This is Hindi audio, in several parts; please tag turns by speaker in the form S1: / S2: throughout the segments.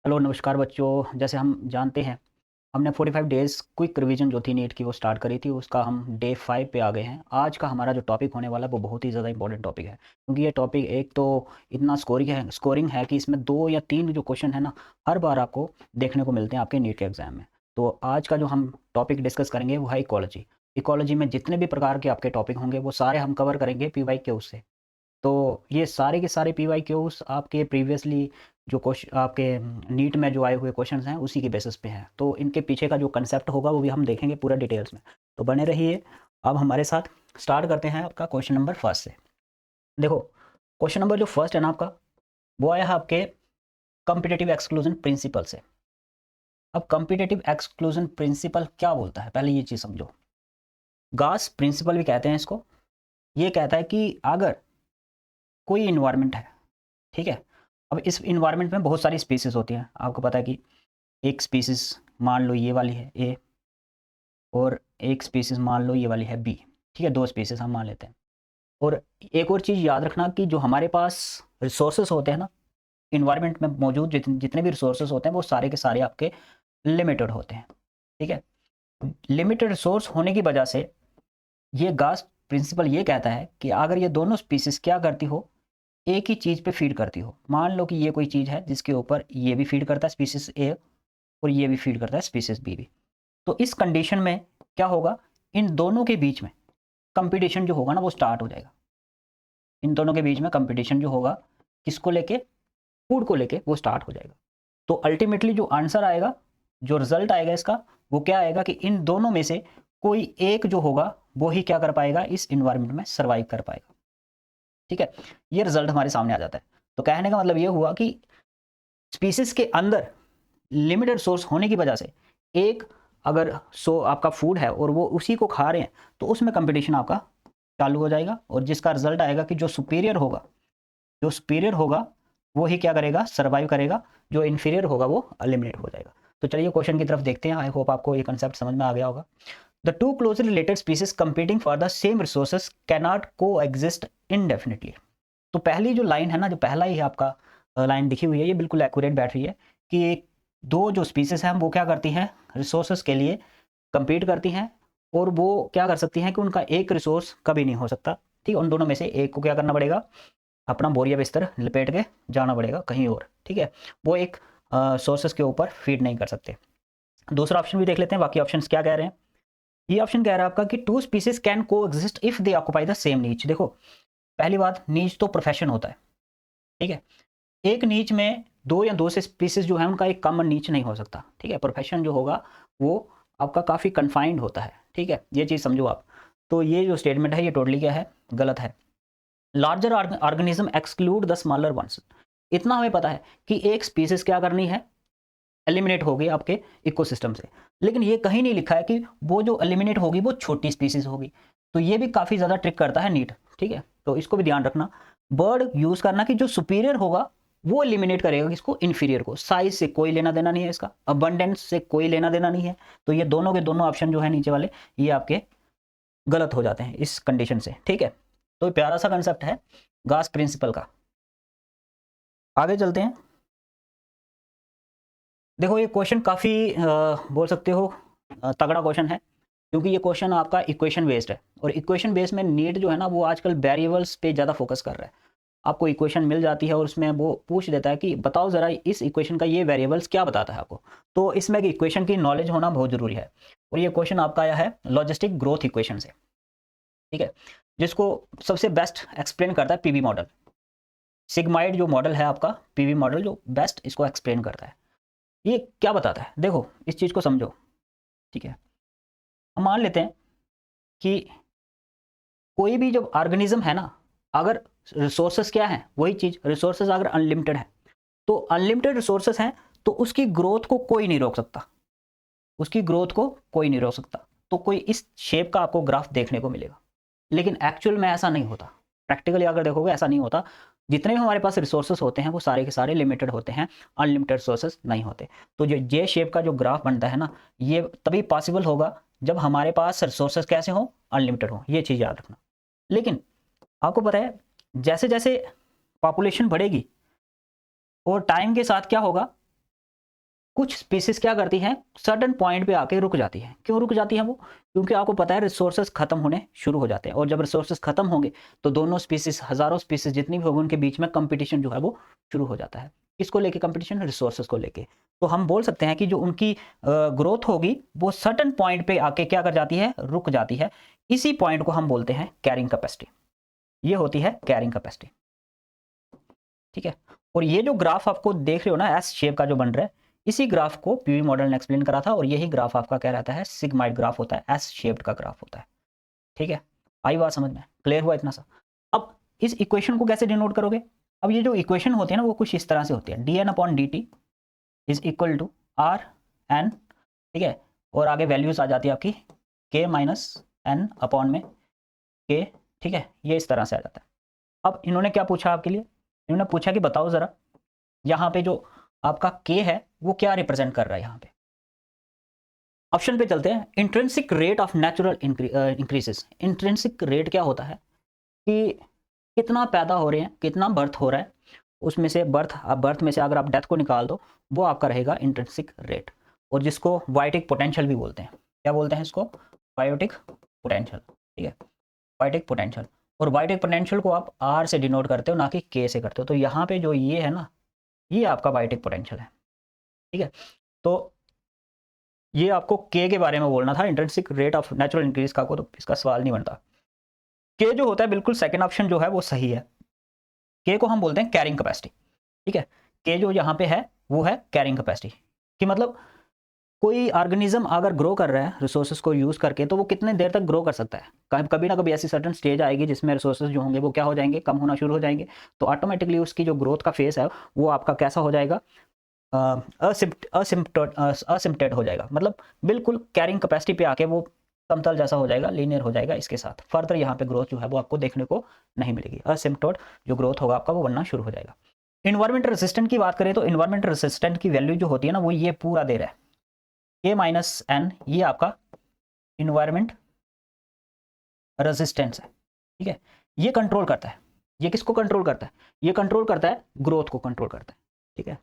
S1: हेलो नमस्कार बच्चों। जैसे हम जानते हैं, हमने 45 डेज़ क्विक रिवीजन जो थी नीट की वो स्टार्ट करी थी। उसका हम डे 5 पे आ गए हैं। आज का हमारा जो टॉपिक होने वाला है वो बहुत ही ज़्यादा इंपॉर्टेंट टॉपिक है, क्योंकि ये टॉपिक एक तो इतना स्कोरिंग है कि इसमें 2 या 3 जो क्वेश्चन है ना, हर बार आपको देखने को मिलते हैं आपके नीट के एग्ज़ाम में। तो आज का जो हम टॉपिक डिस्कस करेंगे वो है इकोलॉजी। इकोलॉजी में जितने भी प्रकार के आपके टॉपिक होंगे वो सारे हम कवर करेंगे पीवाईक्यू से। तो ये सारे के सारे पीवाईक्यूज़ आपके प्रीवियसली जो आपके नीट में जो आए हुए क्वेश्चंस हैं उसी के बेसिस पे हैं। तो इनके पीछे का जो कंसेप्ट होगा वो भी हम देखेंगे पूरा डिटेल्स में। तो बने रहिए। अब हमारे साथ स्टार्ट करते हैं आपका क्वेश्चन नंबर फर्स्ट से। देखो, क्वेश्चन नंबर जो फर्स्ट है ना आपका, वो आया है आपके कॉम्पिटिटिव एक्सक्लूजन प्रिंसिपल से। अब कॉम्पिटिटिव एक्सक्लूजन प्रिंसिपल क्या बोलता है, पहले ये चीज़ समझो। गास प्रिंसिपल भी कहते हैं इसको। ये कहता है कि अगर कोई इन्वायरमेंट है, ठीक है। अब इस इन्वायरमेंट में बहुत सारी स्पीसीज़ होती हैं। आपको पता है कि एक स्पीसीज़ मान लो ये वाली है ए, और एक स्पीसीज़ मान लो ये वाली है बी, ठीक है। 2 स्पीसीज़ हम मान लेते हैं। और एक और चीज़ याद रखना कि जो हमारे पास रिसोर्सेज़ होते हैं ना, इन्वायरमेंट में मौजूद जितने भी रिसोर्सेज़ होते हैं वो सारे के सारे आपके लिमिटेड होते हैं, ठीक है। लिमिटेड रिसोर्स होने की वजह से ये गास प्रिंसिपल ये कहता है कि अगर ये दोनों स्पीसीज़ क्या करती हो, एक ही चीज़ पे फीड करती हो। मान लो कि ये कोई चीज़ है जिसके ऊपर ये भी फीड करता है स्पीसीज़ ए, और ये भी फीड करता है स्पीसीज़ बी भी। तो इस कंडीशन में क्या होगा, इन दोनों के बीच में कंपटीशन जो होगा ना वो स्टार्ट हो जाएगा। इन दोनों के बीच में कंपटीशन जो होगा, किसको लेके, फूड को लेके, वो स्टार्ट हो जाएगा। तो अल्टीमेटली जो आंसर आएगा, जो रिजल्ट आएगा इसका, वो क्या आएगा कि इन दोनों में से कोई एक जो होगा वो ही क्या कर पाएगा, इस इन्वायरमेंट में सर्वाइव कर पाएगा, ठीक है। ये रिजल्ट हमारे सामने आ जाता है। तो कहने का मतलब ये हुआ कि स्पीसीज के अंदर लिमिटेड सोर्स होने की वजह से एक, अगर आपका फूड है और वो उसी को खा रहे हैं, तो उसमें कंपटीशन आपका चालू हो जाएगा, और जिसका रिजल्ट आएगा कि जो सुपीरियर होगा वो ही क्या करेगा, सर्वाइव करेगा। जो इन्फीरियर होगा वो एलिमिनेट हो जाएगा। तो चलिए क्वेश्चन की तरफ देखते हैं। आई होप आपको ये कंसेप्ट समझ में आ गया होगा। The two closely related species competing for the same resources can not को एग्जिस्ट इनडेफिनेटली। तो पहली जो लाइन है ना, जो पहला ही आपका लाइन दिखी हुई है, ये बिल्कुल एक्यूरेट बैठ रही है कि दो जो स्पीसीज हैं वो क्या करती हैं, रिसोर्सेज के लिए compete करती हैं। और वो क्या कर सकती हैं कि उनका एक रिसोर्स कभी नहीं हो सकता, ठीक है। उन दोनों में से एक को क्या करना पड़ेगा, अपना बोरिया बिस्तर लपेट के जाना पड़ेगा कहीं और, ठीक है। वो एक सोर्सेस के ऊपर फीड नहीं कर सकते। दूसरा ऑप्शन भी देख लेते हैं, बाकी ऑप्शन क्या कह रहे हैं। ये ऑप्शन कह रहा है आपका कि टू स्पीसीज कैन को exist if they occupy the same नीच। देखो, पहली बात, नीच तो प्रोफेशन होता है, ठीक है। एक नीच में दो या दो से स्पीसीज जो है उनका एक कॉमन नीच नहीं हो सकता, ठीक है। प्रोफेशन जो होगा वो आपका काफ़ी कन्फाइंड होता है, ठीक है। ये चीज़ समझो आप। तो ये जो स्टेटमेंट है ये टोटली क्या है, गलत है। Larger organism exclude the smaller once. इतना हमें पता है कि एक स्पीसीज क्या करनी है, एलिमिनेट होगी आपके इकोसिस्टम से। लेकिन ये कहीं नहीं लिखा है कि वो जो एलिमिनेट होगी वो छोटी स्पीसीज होगी। तो ये भी काफ़ी ज़्यादा ट्रिक करता है नीट, ठीक है। तो इसको भी ध्यान रखना। वर्ड यूज़ करना कि जो सुपीरियर होगा वो एलिमिनेट करेगा किसको, इन्फीरियर को। साइज से कोई लेना देना नहीं है इसका, अबंडेंस से कोई लेना देना नहीं है। तो ये दोनों के दोनों ऑप्शन जो है नीचे वाले, ये आपके गलत हो जाते हैं इस कंडीशन से, ठीक है। तो प्यारा सा कंसेप्ट है गास प्रिंसिपल का। आगे चलते हैं। देखो, ये क्वेश्चन काफ़ी बोल सकते हो तगड़ा क्वेश्चन है, क्योंकि ये क्वेश्चन आपका इक्वेशन बेस्ड है। और इक्वेशन बेस्ड में नीट जो है ना वो आजकल वेरिएबल्स पे ज़्यादा फोकस कर रहा है। आपको इक्वेशन मिल जाती है और उसमें वो पूछ देता है कि बताओ ज़रा इस इक्वेशन का ये वेरिएबल्स क्या बताता है आपको। तो इसमें इक्वेशन की नॉलेज होना बहुत ज़रूरी है। और ये क्वेश्चन आपका आया है लॉजिस्टिक ग्रोथ इक्वेशन से, ठीक है। जिसको सबसे बेस्ट एक्सप्लेन करता है पीवी मॉडल। सिग्माइड जो मॉडल है आपका, पीवी मॉडल जो बेस्ट इसको एक्सप्लेन करता है। ये क्या बताता है, देखो इस चीज़ को समझो, ठीक है। हम मान लेते हैं कि कोई भी जब ऑर्गेनिज्म है ना, अगर रिसोर्सेस क्या है, वही चीज़, रिसोर्सेस अगर अनलिमिटेड है, तो अनलिमिटेड रिसोर्सेस हैं, तो उसकी ग्रोथ को कोई नहीं रोक सकता। उसकी ग्रोथ को कोई नहीं रोक सकता। तो कोई इस शेप का आपको ग्राफ देखने को मिलेगा। लेकिन एक्चुअल में ऐसा नहीं होता। प्रैक्टिकली अगर देखोगे ऐसा नहीं होता। जितने भी हमारे पास रिसोर्सेस होते हैं वो सारे के सारे लिमिटेड होते हैं, अनलिमिटेड रिसोर्सेस नहीं होते। तो जो जे शेप का जो ग्राफ बनता है ना, ये तभी पॉसिबल होगा जब हमारे पास रिसोर्सेस कैसे हो, अनलिमिटेड हो। ये चीज़ याद रखना। लेकिन आपको पता है, जैसे जैसे पॉपुलेशन बढ़ेगी और टाइम के साथ क्या होगा, कुछ स्पीसीज क्या करती हैं, सर्टेन पॉइंट पे आके रुक जाती हैं। क्यों रुक जाती हैं वो? क्योंकि आपको पता है रिसोर्सेज खत्म होने शुरू हो जाते हैं, और जब रिसोर्सेज खत्म होंगे तो दोनों स्पीसीज, हजारों स्पीसीज जितनी भी होगी, उनके बीच में कंपटीशन जो है वो शुरू हो जाता है। किसको लेके कंपटीशन? रिसोर्सेज को लेके। तो हम बोल सकते हैं कि जो उनकी ग्रोथ होगी वो सर्टेन पॉइंट पे आके क्या कर जाती है, रुक जाती है। इसी पॉइंट को हम बोलते हैं कैरिंग कैपेसिटी। ये होती है कैरिंग कैपेसिटी, ठीक है। और ये जो ग्राफ आपको देख रहे हो ना, एस शेप का जो बन रहा है, इसी ग्राफ को पीवी मॉडल ने एक्सप्लेन करा था, और यही ग्राफ आपका क्या रहता है, सिग्माइड ग्राफ होता है, एस शेप्ड का ग्राफ होता है, ठीक है। आई बात समझ में? क्लियर हुआ इतना सा? अब इस इक्वेशन को कैसे डिनोट करोगे? अब ये जो इक्वेशन होती है ना, वो कुछ इस तरह से होती है, d n upon d t is equal to r n, ठीक है। और आगे वैल्यूज आ जाती है आपकी के माइनस एन अपॉन में के, ठीक है। ये इस तरह से आ जाता है। अब इन्होंने क्या पूछा आपके लिए? इन्होंने पूछा कि बताओ ज़रा, यहाँ पे जो आपका के है वो क्या रिप्रेजेंट कर रहा है यहाँ पे। ऑप्शन पे चलते हैं। Intrinsic rate of natural increases. Intrinsic rate क्या होता है कि कितना पैदा हो रहे हैं, कितना बर्थ हो रहा है, उसमें से बर्थ में से अगर आप डेथ को निकाल दो, वो आपका रहेगा इंट्रिंसिक रेट, और जिसको बायोटिक पोटेंशियल भी बोलते हैं। क्या बोलते हैं इसको? बायोटिक पोटेंशियल, ठीक है, बायोटिक पोटेंशियल। और बायोटिक पोटेंशियल को आप आर से डिनोट करते हो, ना कि के से करते हो। तो यहाँ पे जो ये है ना, ये आपका बायोटिक पोटेंशियल है, ठीक है। तो ये आपको के बारे में बोलना था, intrinsic rate of natural increase का, को तो इसका सवाल नहीं बनता। के जो होता है, बिल्कुल सेकंड ऑप्शन जो है वो सही है। के को हम बोलते हैं कैरिंग कैपेसिटी, ठीक है। के जो यहाँ पे है वो है कैरिंग कैपेसिटी, कि मतलब कोई ऑर्गेनिज्म अगर ग्रो कर रहा है रिसोर्सेज को यूज़ करके, तो वो कितने देर तक ग्रो कर सकता है। कभी ना कभी ऐसी सर्टन स्टेज आएगी जिसमें रिसोर्सेज जो होंगे वो क्या हो जाएंगे, कम होना शुरू हो जाएंगे। तो ऑटोमेटिकली उसकी जो ग्रोथ का फेस है वो आपका कैसा हो जाएगा, असिम्प्टेड हो जाएगा। मतलब बिल्कुल कैरिंग कैपेसिटी पे आके वो समतल जैसा हो जाएगा, लीनियर हो जाएगा। इसके साथ फर्दर यहाँ पे ग्रोथ जो है वो आपको देखने को नहीं मिलेगी। असिम्प्टोड जो ग्रोथ होगा आपका वो बनना शुरू हो जाएगा। इन्वायरमेंट रेसिस्टेंट की बात करें तो इन्वायरमेंट रेसिस्टेंट की वैल्यू जो होती है ना, वो ये पूरा दे रहा है, के माइनस एन, ये आपका इन्वायरमेंट रेजिस्टेंस है, ठीक है। ये कंट्रोल करता है, ये किसको कंट्रोल करता है? ये कंट्रोल करता है ग्रोथ को कंट्रोल करता है, ठीक है।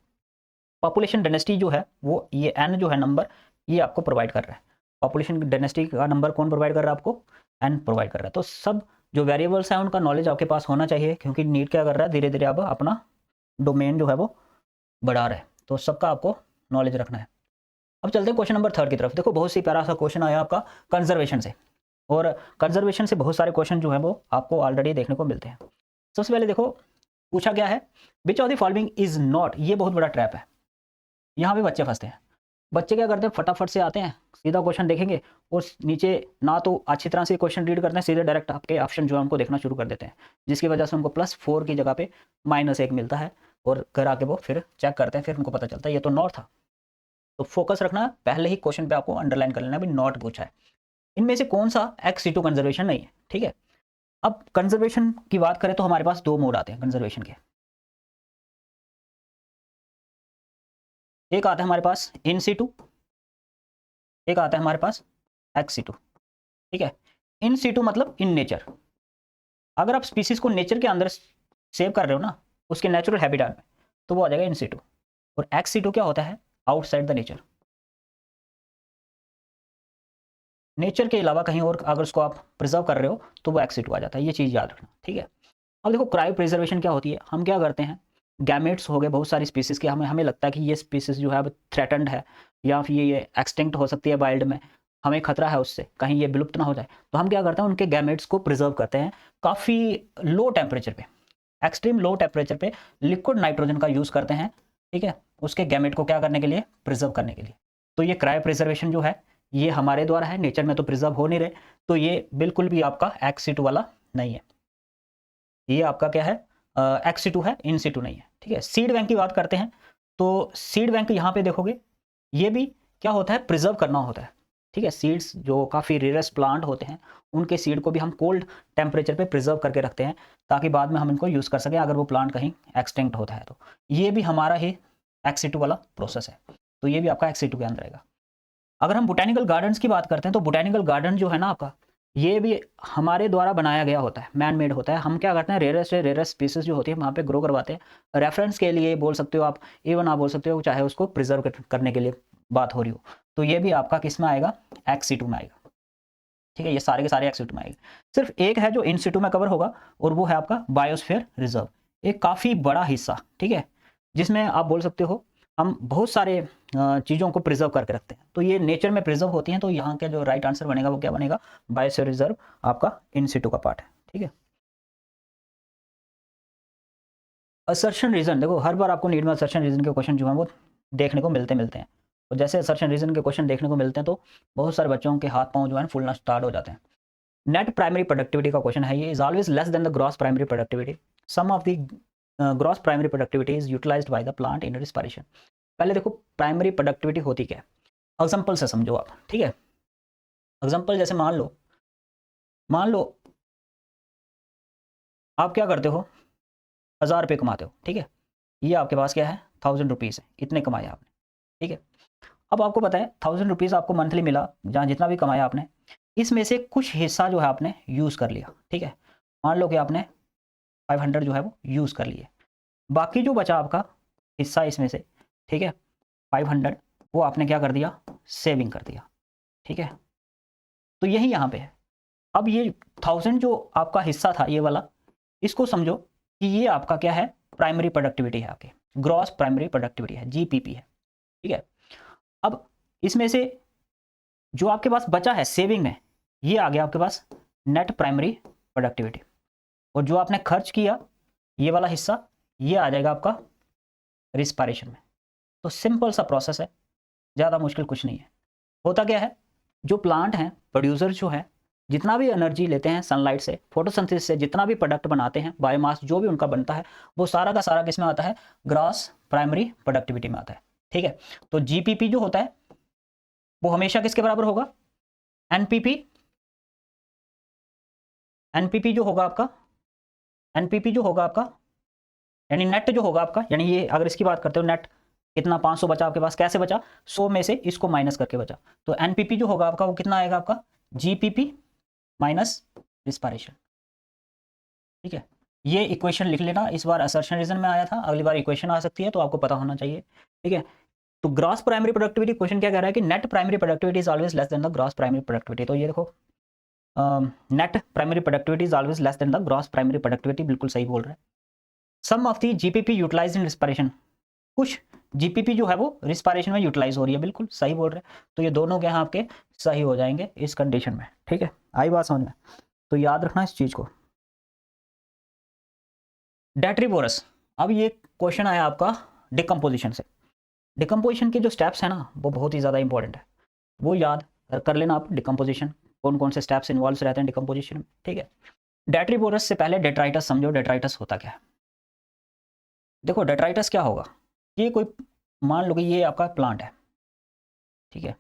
S1: पॉपुलेशन डेंसिटी जो है वो, ये एन जो है नंबर, ये आपको प्रोवाइड कर रहा है। पॉपुलेशन डेंसिटी का नंबर कौन प्रोवाइड कर रहा है आपको? एन प्रोवाइड कर रहा है। तो सब जो वेरिएबल्स हैं उनका नॉलेज आपके पास होना चाहिए, क्योंकि नीट क्या कर रहा है, धीरे धीरे अब अपना डोमेन जो है वो बढ़ा रहा है, तो सबका आपको नॉलेज रखना है। अब चलते हैं क्वेश्चन नंबर 3 की तरफ। देखो बहुत सी प्यारा सा क्वेश्चन आया आपका कंजर्वेशन से, और कंजर्वेशन से बहुत सारे क्वेश्चन जो है वो आपको ऑलरेडी देखने को मिलते हैं। सबसे पहले देखो पूछा गया है, which of the following is not. ये बहुत बड़ा ट्रैप है, यहाँ पे बच्चे फंसते हैं। बच्चे क्या करते हैं, फटाफट से आते हैं, सीधा क्वेश्चन देखेंगे, और नीचे ना तो अच्छी तरह से क्वेश्चन रीड करते हैं, सीधे डायरेक्ट आपके ऑप्शन जो है उनको देखना शुरू कर देते हैं, जिसकी वजह से उनको +4 की जगह पे -1 मिलता है, और घर आके वो फिर चेक करते हैं, फिर उनको पता चलता है ये तो नॉट था। तो फोकस रखना, पहले ही क्वेश्चन पे आपको अंडरलाइन कर लेना भी नॉट पूछा है। इनमें से कौन सा ex-situ कंजर्वेशन नहीं है, ठीक है। अब कंजर्वेशन की बात करें तो हमारे पास 2 मोड आते हैं कंजर्वेशन के। एक आता है हमारे पास इन सिटू, एक आता है हमारे पास ex-situ, ठीक है। इन सिटू मतलब इन नेचर। अगर आप स्पीसीज को नेचर के अंदर सेव कर रहे हो ना, उसके नेचुरल हैबिटेट में, तो वो आ जाएगा इन सिटू। और ex-situ क्या होता है? आउटसाइड द नेचर, नेचर के अलावा कहीं और अगर उसको आप प्रिजर्व कर रहे हो तो वो ex-situ आ जाता है। ये चीज़ याद रखना, ठीक है। अब देखो क्रायो प्रिजर्वेशन क्या होती है। हम क्या करते हैं, गैमेट्स हो गए बहुत सारी स्पीसीज़ के, हमें लगता है कि ये स्पीसीज़ जो है अब थ्रेटन्ड है, या फिर ये एक्सटिंक्ट हो सकती है वाइल्ड में, हमें खतरा है उससे, कहीं ये विलुप्त ना हो जाए। तो हम क्या करते हैं, उनके गैमेट्स को प्रिजर्व करते हैं काफ़ी लो टेम्परेचर पे, एक्सट्रीम लो टेम्परेचर पे लिक्विड नाइट्रोजन का यूज़ करते हैं, ठीक है, उसके गैमेट को क्या करने के लिए, प्रिजर्व करने के लिए। तो ये क्रायो प्रिजर्वेशन जो है ये हमारे द्वारा है, नेचर में तो प्रिजर्व हो नहीं रहे, तो ये बिल्कुल भी आपका ex-situ वाला नहीं है। ये आपका क्या है, ex-situ है, इन सिटू नहीं है, ठीक है। सीड बैंक की बात करते हैं, तो सीड बैंक यहाँ पे देखोगे, ये भी क्या होता है, प्रिजर्व करना होता है, ठीक है। सीड्स जो काफ़ी रेयरेस्ट प्लांट होते हैं, उनके सीड को भी हम कोल्ड टेम्परेचर पे प्रिजर्व करके रखते हैं, ताकि बाद में हम इनको यूज़ कर सकें अगर वो प्लांट कहीं एक्सटिंक्ट होता है। तो ये भी हमारा ही ex-situ वाला प्रोसेस है, तो ये भी आपका ex-situ के अंदर रहेगा। अगर हम बोटेनिकल गार्डन्स की बात करते हैं, तो बोटेनिकल गार्डन जो है ना आपका, ये भी हमारे द्वारा बनाया गया होता है, मैन मेड होता है। हम क्या करते हैं, रेयरेस्ट से रेयरेस्ट स्पीसीज़ जो होती है वहाँ पे ग्रो करवाते हैं। रेफरेंस के लिए बोल सकते हो आप, इवन आप बोल सकते हो चाहे उसको प्रिजर्व करने के लिए बात हो रही हो, तो ये भी आपका किस में आएगा, एक्स सीटू में आएगा। ठीक है, ये सारे के सारे एक्स सीटू में आएंगे। सिर्फ एक है जो इन सीटू में कवर होगा, और वो है आपका बायोस्फीयर रिजर्व, एक काफ़ी बड़ा हिस्सा। ठीक है, जिसमें आप बोल सकते हो हम बहुत सारे चीज़ों को प्रिजर्व करके रखते हैं, तो ये नेचर में प्रिजर्व होती हैं। तो यहाँ का जो राइट आंसर बनेगा वो क्या बनेगा, बायोस्फीयर रिजर्व आपका इन सिटू का पार्ट है। ठीक है, असर्शन रीजन, देखो हर बार आपको नीड में असर्शन रीजन के क्वेश्चन जो है वो देखने को मिलते हैं। और जैसे असर्शन रीजन के क्वेश्चन देखने को मिलते हैं तो बहुत सारे बच्चों के हाथ पाँव जो है फूलना स्टार्ट हो जाते हैं। नेट प्राइमरी प्रोडक्टिविटी का क्वेश्चन है, ये is always less than the gross primary productivity. Some of the gross primary productivity is utilized by the plant in respiration. पहले देखो प्राइमरी प्रोडक्टिविटी होती क्या है, एग्जाम्पल से समझो आप। ठीक है, एग्जाम्पल जैसे मान लो आप क्या करते हो, 1000 रुपये कमाते हो। ठीक है, ये आपके पास क्या है, 1000 रुपीज़ है, इतने कमाए आपने। ठीक है, अब आपको पता है 1000 रुपीज़ आपको मंथली मिला, जहाँ जितना भी कमाया आपने, इसमें से कुछ हिस्सा जो है आपने यूज़ कर लिया। ठीक है, मान लो कि आपने 500 जो है वो यूज़ कर लिए, बाकी जो बचा आपका हिस्सा इसमें से, ठीक है, 500 वो आपने क्या कर दिया, सेविंग कर दिया। ठीक है, तो यही यहाँ पे है। अब ये 1000 जो आपका हिस्सा था ये वाला, इसको समझो कि ये आपका क्या है, प्राइमरी प्रोडक्टिविटी है, आपके ग्रॉस प्राइमरी प्रोडक्टिविटी है, जीपीपी है। ठीक है, अब इसमें से जो आपके पास बचा है सेविंग में, ये आ गया आपके पास नेट प्राइमरी प्रोडक्टिविटी। और जो आपने खर्च किया ये वाला हिस्सा, ये आ जाएगा आपका रिस्पायरेशन में। तो सिंपल सा प्रोसेस है, ज़्यादा मुश्किल कुछ नहीं है। होता क्या है, जो प्लांट हैं, प्रोड्यूसर जो है, जितना भी एनर्जी लेते हैं सनलाइट से, फोटोसिंथेसिस से, जितना भी प्रोडक्ट बनाते हैं, बायोमास जो भी उनका बनता है, वो सारा का सारा किस में आता है, ग्रॉस प्राइमरी प्रोडक्टिविटी में आता है। ठीक है, तो जीपीपी जो होता है वो हमेशा किसके बराबर होगा, एनपीपी। एनपीपी जो होगा आपका, एनपीपी जो होगा आपका, यानी नेट जो होगा आपका, यानी ये अगर इसकी बात करते हो नेट कितना 500 बचा आपके पास, कैसे बचा, 100 में से इसको माइनस करके बचा। तो एनपीपी जो होगा आपका वो कितना आएगा आपका, जीपीपी माइनस रिस्पायरेशन। ठीक है, ये इक्वेशन लिख लेना, इस बार असर्शन रीजन में आया था, अगली बार इक्वेशन आ सकती है, तो आपको पता होना चाहिए। ठीक है, तो ग्रॉस प्राइमरी प्रोडक्टिविटी क्वेश्चन क्या कह रहा है कि net primary productivity is always less than the gross primary productivity. तो ये देखो net primary productivity is always less than the gross primary productivity, बिल्कुल सही बोल रहा है। Some of the GPP utilised in respiration, कुछ जीपीपी जो है वो रिस्पायरेशन में यूटिलाइज हो रही है, बिल्कुल सही बोल रहे हैं। तो ये दोनों के यहाँ आपके सही हो जाएंगे इस कंडीशन में। ठीक है, आई बात समझ में, तो याद रखना इस चीज़ को। डेट्रीबोरस, अब ये क्वेश्चन आया आपका डिकम्पोजिशन से। डिकम्पोजिशन के जो स्टेप्स हैं ना वो बहुत ही ज़्यादा इंपॉर्टेंट है, वो याद कर लेना आप। डिकम्पोजिशन कौन कौन से स्टेप्स इन्वॉल्व रहते हैं डिकम्पोजिशन में। ठीक है, डेट्रीबोरस से पहले डेट्राइटस समझो, डेट्राइटस होता क्या है। देखो डेट्राइटस क्या होगा, ये कोई मान लो कि ये आपका प्लांट है। ठीक है,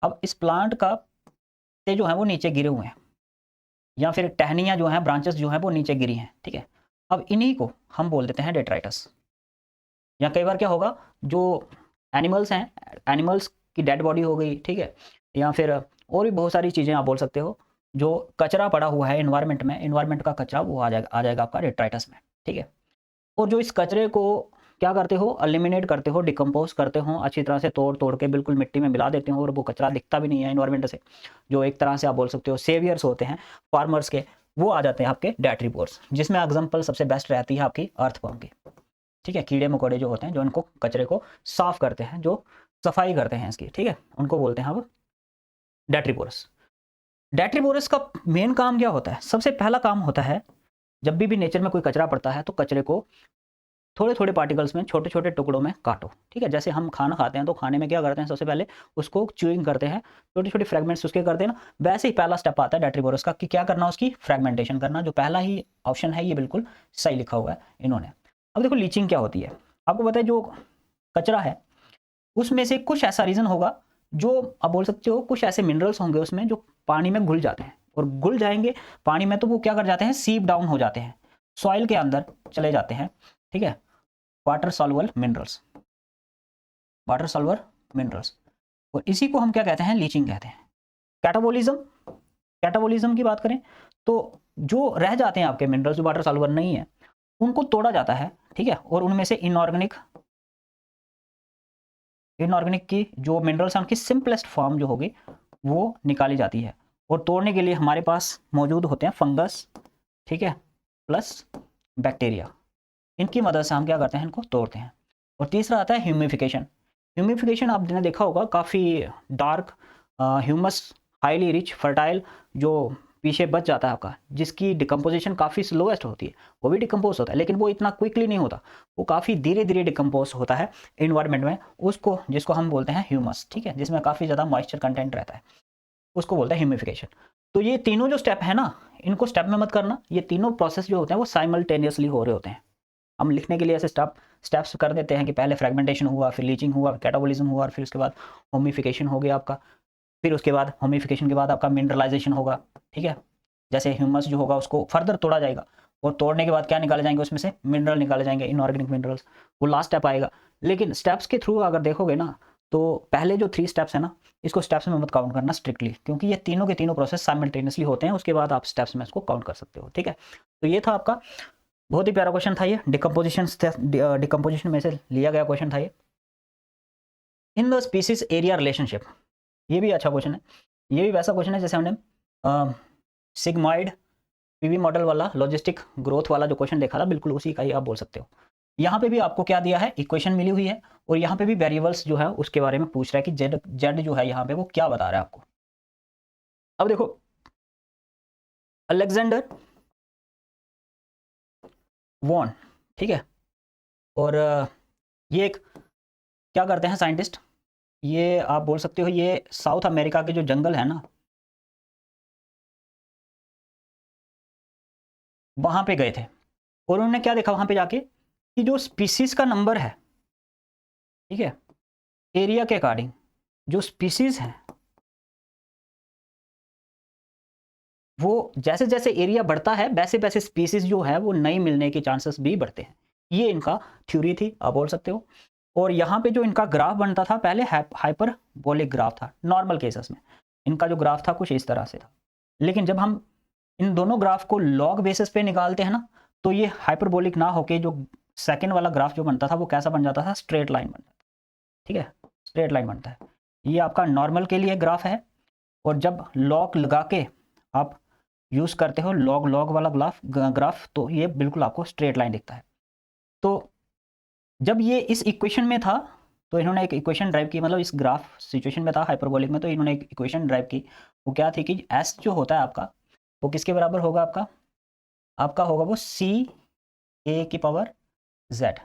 S1: अब इस प्लांट का ते जो है वो नीचे गिरे हुए हैं, या फिर टहनियाँ जो हैं, ब्रांचेस जो हैं वो नीचे गिरी हैं। ठीक है, अब इन्हीं को हम बोल देते हैं डेट्राइटस। या कई बार क्या होगा, जो एनिमल्स हैं, एनिमल्स की डेड बॉडी हो गई, ठीक है, या फिर और भी बहुत सारी चीज़ें आप बोल सकते हो, जो कचरा पड़ा हुआ है इन्वायरमेंट में, इन्वायरमेंट का कचरा, वो आ जाएगा आपका डेट्राइटस में। ठीक है, और जो इस कचरे को क्या करते हो, एलिमिनेट करते हो, डिकम्पोज करते हो, अच्छी तरह से तोड़ तोड़ के बिल्कुल मिट्टी में मिला देते हो, और वो कचरा दिखता भी नहीं है इन्वायरमेंट से, जो एक तरह से आप बोल सकते हो सेवियर्स होते हैं फार्मर्स के, वो आ जाते हैं आपके डेट्रीबोर्स, जिसमें एग्जाम्पल सबसे बेस्ट रहती है आपकी अर्थवर्म की। ठीक है, कीड़े मकोड़े जो होते हैं, जो इनको कचरे को साफ करते हैं, जो सफाई करते हैं इसकी, ठीक है, उनको बोलते हैं अब डेट्रीबोरस। डेट्रीबोरस का मेन काम क्या होता है, सबसे पहला काम होता है, जब भी नेचर में कोई कचरा पड़ता है तो कचरे को थोड़े थोड़े पार्टिकल्स में, छोटे छोटे टुकड़ों में काटो। ठीक है, जैसे हम खाना खाते हैं तो खाने में क्या करते हैं, सबसे पहले उसको च्यूइंग करते हैं, छोटे छोटे फ्रेगमेंट्स उसके करते हैं ना, वैसे ही पहला स्टेप आता है डेट्रीबोरस का कि क्या करना, उसकी फ्रेगमेंटेशन करना। जो पहला ही ऑप्शन है ये बिल्कुल सही लिखा हुआ है इन्होंने। अब देखो लीचिंग क्या होती है, आपको पता है जो कचरा है उसमें से कुछ ऐसा रीज़न होगा, जो आप बोल सकते हो कुछ ऐसे मिनरल्स होंगे उसमें जो पानी में घुल जाते हैं, और घुल जाएंगे पानी में तो वो क्या कर जाते हैं, सीप डाउन हो जाते हैं, सॉइल के अंदर चले जाते हैं। ठीक है, water soluble minerals, water soluble minerals, और इसी को हम क्या कहते हैं, लीचिंग कहते हैं। कैटाबोलिज्म, कैटाबोलिज्म की बात करें तो जो रह जाते हैं आपके मिनरल्स जो वाटर सॉल्युबल नहीं है उनको तोड़ा जाता है, ठीक है, और उनमें से इनऑर्गेनिक इनऑर्गेनिक की जो मिनरल्स हैं उनकी सिंपलेस्ट फॉर्म जो होगी वो निकाली जाती है, और तोड़ने के लिए हमारे पास मौजूद होते हैं फंगस, ठीक है, प्लस बैक्टीरिया। इनकी मदद से हम क्या करते हैं, इनको तोड़ते हैं। और तीसरा आता है ह्यूमिफिकेशन। ह्यूमिफिकेशन आपने देखा होगा, काफ़ी dark humus, highly rich fertile जो पीछे बच जाता है आपका, जिसकी डिकम्पोजिशन काफ़ी स्लोएस्ट होती है, वो भी डिकम्पोज होता है लेकिन वो इतना क्विकली नहीं होता, वो काफ़ी धीरे धीरे डिकम्पोज होता है इन्वायरमेंट में, उसको जिसको हम बोलते हैं ह्यूमस, ठीक है, जिसमें काफ़ी ज़्यादा मॉइस्चर कंटेंट रहता है, उसको बोलते हैं ह्यूमिफिकेशन। तो ये तीनों जो स्टेप है ना, इनको स्टेप में मत करना, ये तीनों प्रोसेस जो होते हैं वो साइमल्टेनियसली हो रहे होते हैं। हम लिखने के लिए ऐसे स्टेप्स कर देते हैं कि पहले फ्रेगमेंटेशन हुआ, फिर लीचिंग हुआ, कैटाबोलिज्म हुआ, और फिर उसके बाद होमिफिकेशन हो गया आपका, फिर उसके बाद होमिफिकेशन के बाद आपका मिनरलाइजेशन होगा, ठीक है, जैसे ह्यूमस जो होगा उसको फर्दर तोड़ा जाएगा, और तोड़ने के बाद क्या निकाले जाएंगे, उसमें से मिनरल निकाले जाएंगे, इनऑर्गेनिक मिनरल्स, वो लास्ट स्टेप आएगा। लेकिन स्टेप्स के थ्रू अगर देखोगे ना, तो पहले जो 3 स्टेप्स है ना, इसको स्टेप्स में मत काउंट करना स्ट्रिक्टली, क्योंकि ये तीनों के तीनों प्रोसेस साइमल्टेनियसली होते हैं, उसके बाद आप स्टेप्स में इसको काउंट कर सकते हो, ठीक है। तो ये था आपका बहुत ही प्यारा क्वेश्चन था ये, डिकम्पोजिशन में से लिया गया क्वेश्चन था ये। In the species area relationship, ये भी अच्छा क्वेश्चन है, ये भी वैसा क्वेश्चन है जैसे हमने सिग्मॉइड पीवी मॉडल वाला लॉजिस्टिक ग्रोथ वाला जो क्वेश्चन देखा था, बिल्कुल उसी का ही आप बोल सकते हो। यहाँ पे भी आपको क्या दिया है, इक्वेशन मिली हुई है, और यहाँ पे भी वेरिएबल्स जो है उसके बारे में पूछ रहा है कि जेड जेड जो है यहाँ पे वो क्या बता रहा है आपको। अब देखो, अलेक्जेंडर वॉन, ठीक है, और ये एक क्या करते हैं साइंटिस्ट, ये आप बोल सकते हो ये साउथ अमेरिका के जो जंगल है ना, वहाँ पे गए थे, और उन्होंने क्या देखा वहाँ पे जाके कि जो स्पीसीज का नंबर है, ठीक है, एरिया के अकॉर्डिंग जो स्पीसीज हैं वो जैसे जैसे एरिया बढ़ता है वैसे वैसे स्पीसीज जो है वो नई मिलने के चांसेस भी बढ़ते हैं। ये इनका थ्योरी थी, आप बोल सकते हो। और यहाँ पे जो इनका ग्राफ बनता था पहले हाइपरबोलिक ग्राफ था, नॉर्मल केसेस में इनका जो ग्राफ था कुछ इस तरह से था, लेकिन जब हम इन दोनों ग्राफ को लॉग बेसिस पे निकालते हैं ना, तो ये हाइपरबोलिक ना होके जो सेकेंड वाला ग्राफ जो बनता था वो कैसा बन जाता था, स्ट्रेट लाइन बन जाता, ठीक है, स्ट्रेट लाइन बनता है। ये आपका नॉर्मल के लिए ग्राफ है, और जब लॉग लगा के आप यूज़ करते हो लॉग लॉग वाला ग्राफ, तो ये बिल्कुल आपको स्ट्रेट लाइन दिखता है। तो जब ये इस इक्वेशन में था, तो इन्होंने एक इक्वेशन ड्राइव की, मतलब इस ग्राफ सिचुएशन में था हाइपरबोलिक में, तो इन्होंने एक इक्वेशन ड्राइव की। वो क्या थी कि एस जो होता है आपका वो किसके बराबर होगा, आपका आपका होगा वो सी ए की पावर जेड।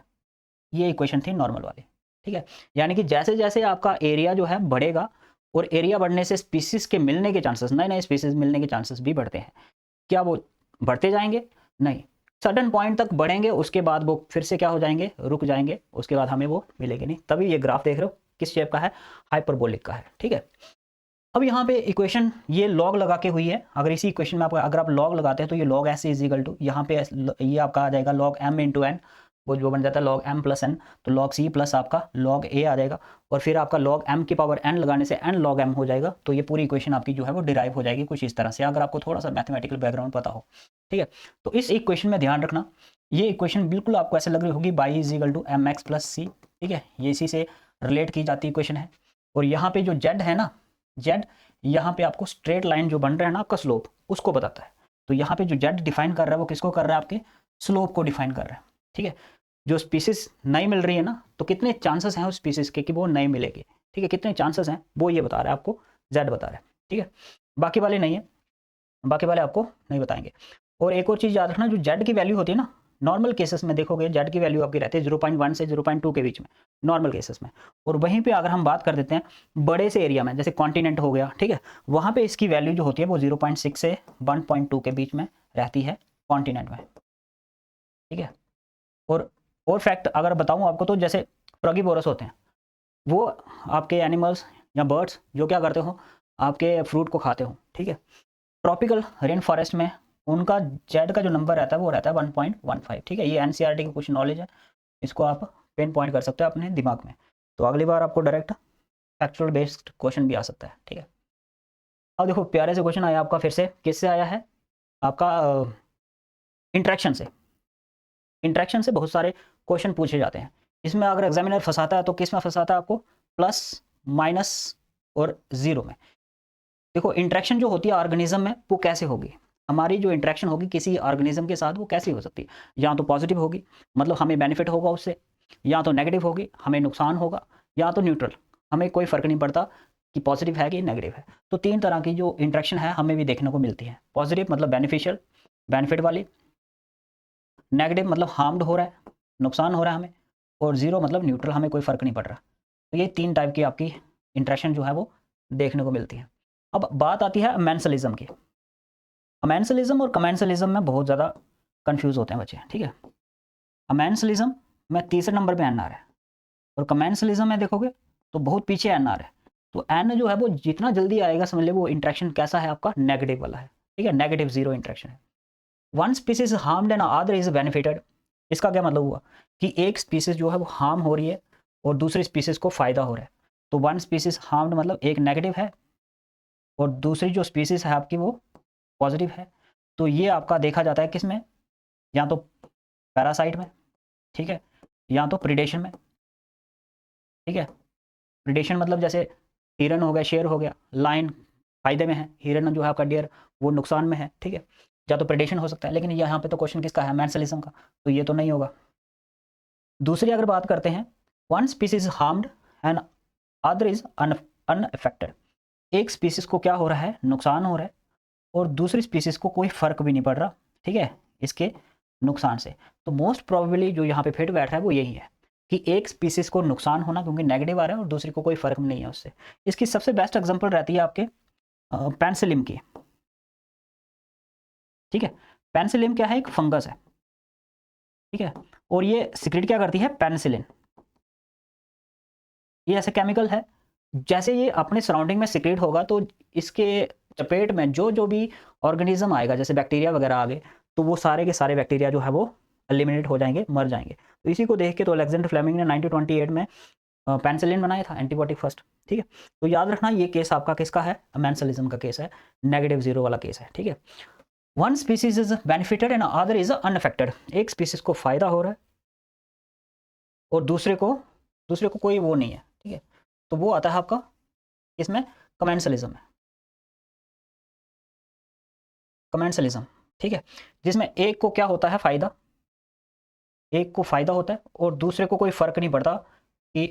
S1: ये इक्वेशन थी नॉर्मल वाली, ठीक है। यानी कि जैसे जैसे आपका एरिया जो है बढ़ेगा, और एरिया बढ़ने से स्पीसीज के मिलने के चांसेस, नए नए स्पीसीज मिलने के चांसेस भी बढ़ते हैं। क्या वो बढ़ते जाएंगे? नहीं, सडन पॉइंट तक बढ़ेंगे, उसके बाद वो फिर से क्या हो जाएंगे, रुक जाएंगे, उसके बाद हमें वो मिलेंगे नहीं। तभी ये ग्राफ देख रहे हो किस शेप का है, हाइपरबोलिक का है, ठीक है। अब यहाँ पे इक्वेशन ये लॉग लगा के हुई है, अगर इसी इक्वेशन में अगर आप लॉग लगाते हैं तो ये log s is equal to, यहाँ पे ये आपका आ जाएगा लॉग एम इंटू एन, वो जो बन जाता है लॉग एम प्लस एन, तो लॉग सी प्लस आपका लॉग ए आ जाएगा, और फिर आपका लॉग एम की पावर एन लगाने से एन लॉग एम हो जाएगा। तो ये पूरी इक्वेशन आपकी जो है वो डिराइव हो जाएगी कुछ इस तरह से, अगर आपको थोड़ा सा मैथमेटिकल बैकग्राउंड पता हो, ठीक है। तो इस इक्वेशन में ध्यान रखना, ये इक्वेशन बिल्कुल आपको ऐसे लग रही होगी y is equal to m x plus c, ठीक है, ये इसी से रिलेट की जाती इक्वेशन है। और यहाँ पे जो जेड है ना, जेड यहाँ पे आपको स्ट्रेट लाइन जो बन रहा है ना आपका स्लोप, उसको बताता है। तो यहाँ पे जो जेड डिफाइन कर रहा है वो किसको कर रहा है, आपके स्लोप को डिफाइन कर रहा है, ठीक है। जो स्पीसीज नई मिल रही है ना, तो कितने चांसेस हैं उस स्पीसीज के कि वो नई मिलेगी, ठीक है, कितने चांसेस हैं वो ये बता रहा है आपको, जेड बता रहा है, ठीक है। बाकी वाले नहीं है, बाकी वाले आपको नहीं बताएंगे। और एक और चीज़ याद रखना, जो जेड की वैल्यू होती है ना, नॉर्मल केसेस में देखोगे जेड की वैल्यू आपकी रहती है 0.1 से 0.2 के बीच में, नॉर्मल केसेस में। और वहीं पे अगर हम बात कर देते हैं बड़े से एरिया में, जैसे कॉन्टिनेंट हो गया, ठीक है, वहाँ पे इसकी वैल्यू जो होती है वो 0.6 से 1.2 के बीच में रहती है कॉन्टिनेंट में, ठीक है। और फैक्ट अगर बताऊँ आपको, तो जैसे फ्रॉगीबोरस होते हैं, वो आपके एनिमल्स या बर्ड्स जो क्या करते हो, आपके फ्रूट को खाते हो, ठीक है। ट्रॉपिकल रेन फॉरेस्ट में उनका जेड का जो नंबर रहता है वो रहता है 1.15, ठीक है। ये एनसीईआरटी की कुछ नॉलेज है, इसको आप पिन पॉइंट कर सकते हो अपने दिमाग में। तो अगली बार आपको डायरेक्ट फैक्चुअल बेस्ड क्वेश्चन भी आ सकता है, ठीक है। अब देखो प्यारे से क्वेश्चन आया आपका, फिर से किससे आया है, आपका इंटरेक्शन से। इंटरेक्शन से बहुत सारे क्वेश्चन पूछे जाते हैं। इसमें अगर एग्जामिनर फंसाता है तो किस में फंसाता है आपको, प्लस, माइनस और ज़ीरो में। देखो इंटरेक्शन जो होती है ऑर्गेनिज्म में वो कैसे होगी, हमारी जो इंटरेक्शन होगी किसी ऑर्गेनिज्म के साथ वो कैसी हो सकती है, या तो पॉजिटिव होगी मतलब हमें बेनिफिट होगा उससे, या तो नेगेटिव होगी हमें नुकसान होगा, या तो न्यूट्रल, हमें कोई फ़र्क नहीं पड़ता कि पॉजिटिव है कि नेगेटिव है। तो तीन तरह की जो इंटरेक्शन है हमें भी देखने को मिलती है। पॉजिटिव मतलब बेनिफिशियल, बेनिफिट वाली, नेगेटिव मतलब हार्म्ड हो रहा है, नुकसान हो रहा है हमें, और ज़ीरो मतलब न्यूट्रल, हमें कोई फ़र्क नहीं पड़ रहा। तो ये तीन टाइप की आपकी इंटरेक्शन जो है वो देखने को मिलती है। अब बात आती है अमेंसलिज्म की। अमेंसलिज्म और कमेंसलिज्म में बहुत ज़्यादा कंफ्यूज होते हैं बच्चे, ठीक है। अमेंसलिज्म में तीसरे नंबर पे एन आ रहा है, और कमेंसलिज्म में देखोगे तो बहुत पीछे एन आ रहा है। तो एन जो है वो जितना जल्दी आएगा समझ ले वो इंटरेक्शन कैसा है आपका, नेगेटिव वाला है, ठीक है, नेगेटिव ज़ीरो इंटरेक्शन है। One species harmed and other is benefited. इसका क्या मतलब हुआ कि एक स्पीसीज जो है वो हार्म हो रही है और दूसरी स्पीसीज को फ़ायदा हो रहा है। तो वन स्पीसीज हार्म्ड मतलब एक नेगेटिव है और दूसरी जो स्पीसीज है आपकी वो पॉजिटिव है। तो ये आपका देखा जाता है किस में, या तो पैरासाइट में, ठीक है, या तो प्रिडेशन में, ठीक है। प्रिडेशन मतलब जैसे हिरन हो गया, शेर हो गया, लाइन फायदे में है, हिरन जो है आपका डियर वो नुकसान में है, ठीक है। या तो प्रिडेशन हो सकता है, लेकिन यहाँ पे तो क्वेश्चन किसका है, मेंसलिज्म का, तो ये तो नहीं होगा। दूसरी अगर बात करते हैं, one species harmed and other is unaffected. एक स्पीसीज को क्या हो रहा है, नुकसान हो रहा है, और दूसरी स्पीसीज को कोई फर्क भी नहीं पड़ रहा, ठीक है, इसके नुकसान से। तो मोस्ट प्रोबेबली जो यहाँ पे फिट बैठ रहा है वो यही है कि एक स्पीसीज को नुकसान होना क्योंकि नेगेटिव आ रहा है और दूसरी को कोई फर्क नहीं है उससे। इसकी सबसे बेस्ट एग्जांपल रहती है आपके पेंसिलिम की, ठीक है। पेंसिलिम क्या है, एक फंगस है, ठीक है, और ये सिक्रेट क्या करती है, पेनिसिलिन। ये ऐसे केमिकल है, जैसे ये अपने सराउंडिंग में सिक्रेट होगा तो इसके चपेट में जो जो भी ऑर्गेनिज्म आएगा, जैसे बैक्टीरिया वगैरह आ गए, तो वो सारे के सारे बैक्टीरिया जो है वो एलिमिनेट हो जाएंगे, मर जाएंगे। तो इसी को देख के तो अलेक्जेंडर फ्लेमिंग ने 1928 में पेनिसिलिन बनाया था, एंटीबायोटिक फर्स्ट, ठीक है। तो याद रखना ये केस आपका किसका है, अमेंसलिज्म का केस है, नेगेटिव जीरो वाला केस है, ठीक है। One species is benefited and other is unaffected. एक स्पीसीज को फायदा हो रहा है और दूसरे को कोई वो नहीं है, ठीक है। तो वो आता है आपका इसमें कमेंसलिज्म में, कमेंसलिज्म, ठीक है, जिसमें एक को क्या होता है फायदा, एक को फायदा होता है और दूसरे को कोई फर्क नहीं पड़ता कि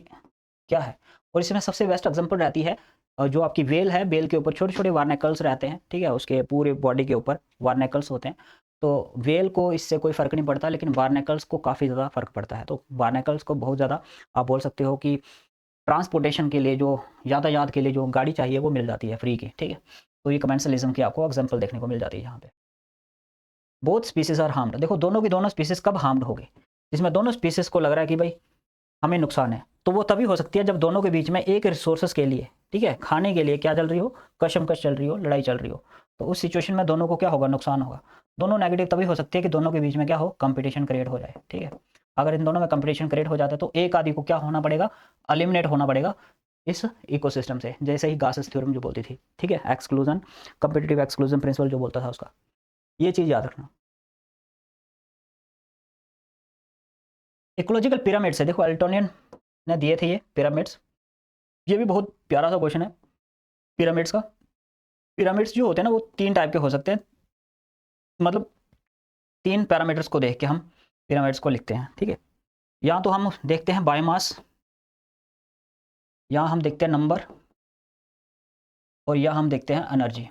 S1: क्या है। और इसमें सबसे बेस्ट एग्जांपल रहती है जो आपकी वेल है, बेल के ऊपर छोटे छोटे वार्नेकल्स रहते हैं, ठीक है, उसके पूरे बॉडी के ऊपर वार्नेकल्स होते हैं। तो वेल को इससे कोई फ़र्क नहीं पड़ता, लेकिन वार्नेकल्स को काफ़ी ज़्यादा फ़र्क पड़ता है। तो वार्नेकल्स को बहुत ज़्यादा आप बोल सकते हो कि ट्रांसपोर्टेशन के लिए, जो यातायात के लिए जो गाड़ी चाहिए वो मिल जाती है फ्री की, ठीक है। तो ये कमेंसलिज्म की आपको एग्जाम्पल देखने को मिल जाती है यहाँ पे। बोथ स्पीसीज आर हार्म्ड, देखो दोनों की दोनों स्पीसीज कब हार्म्ड होगी, जिसमें दोनों स्पीसीज को लग रहा है कि भाई हमें नुकसान है, तो वो तभी हो सकती है जब दोनों के बीच में एक रिसोर्सेज के लिए, ठीक है, खाने के लिए क्या चल रही हो, कशमकश चल रही हो, लड़ाई चल रही हो। तो उस सिचुएशन में दोनों को क्या होगा, नुकसान होगा। दोनों नेगेटिव तभी हो सकती है कि दोनों के बीच में क्या हो, कंपटीशन क्रिएट हो जाए, ठीक है। अगर इन दोनों में कंपटीशन क्रिएट हो जाता है तो एक आदि को क्या होना पड़ेगा, एलिमिनेट होना पड़ेगा इस इकोसिस्टम से, जैसे ही गासेस थ्योरम जो बोलती थी, ठीक है, एक्सक्लूजन, कंपिटिटिव एक्सक्लूजन प्रिंसिपल जो बोलता था उसका। ये चीज़ याद रखना। इकोलॉजिकल पिरामिड्स है, देखो एल्टोनियन ने दिए थे ये पिरामिड्स। ये भी बहुत प्यारा सा क्वेश्चन है पिरामिड्स का। पिरामिड्स जो होते हैं ना वो तीन टाइप के हो सकते हैं, मतलब तीन पैरामीटर्स को देख के हम पिरामिड्स को लिखते हैं, ठीक है। या तो हम देखते हैं बायोमास, या हम देखते हैं नंबर, और या हम देखते हैं एनर्जी।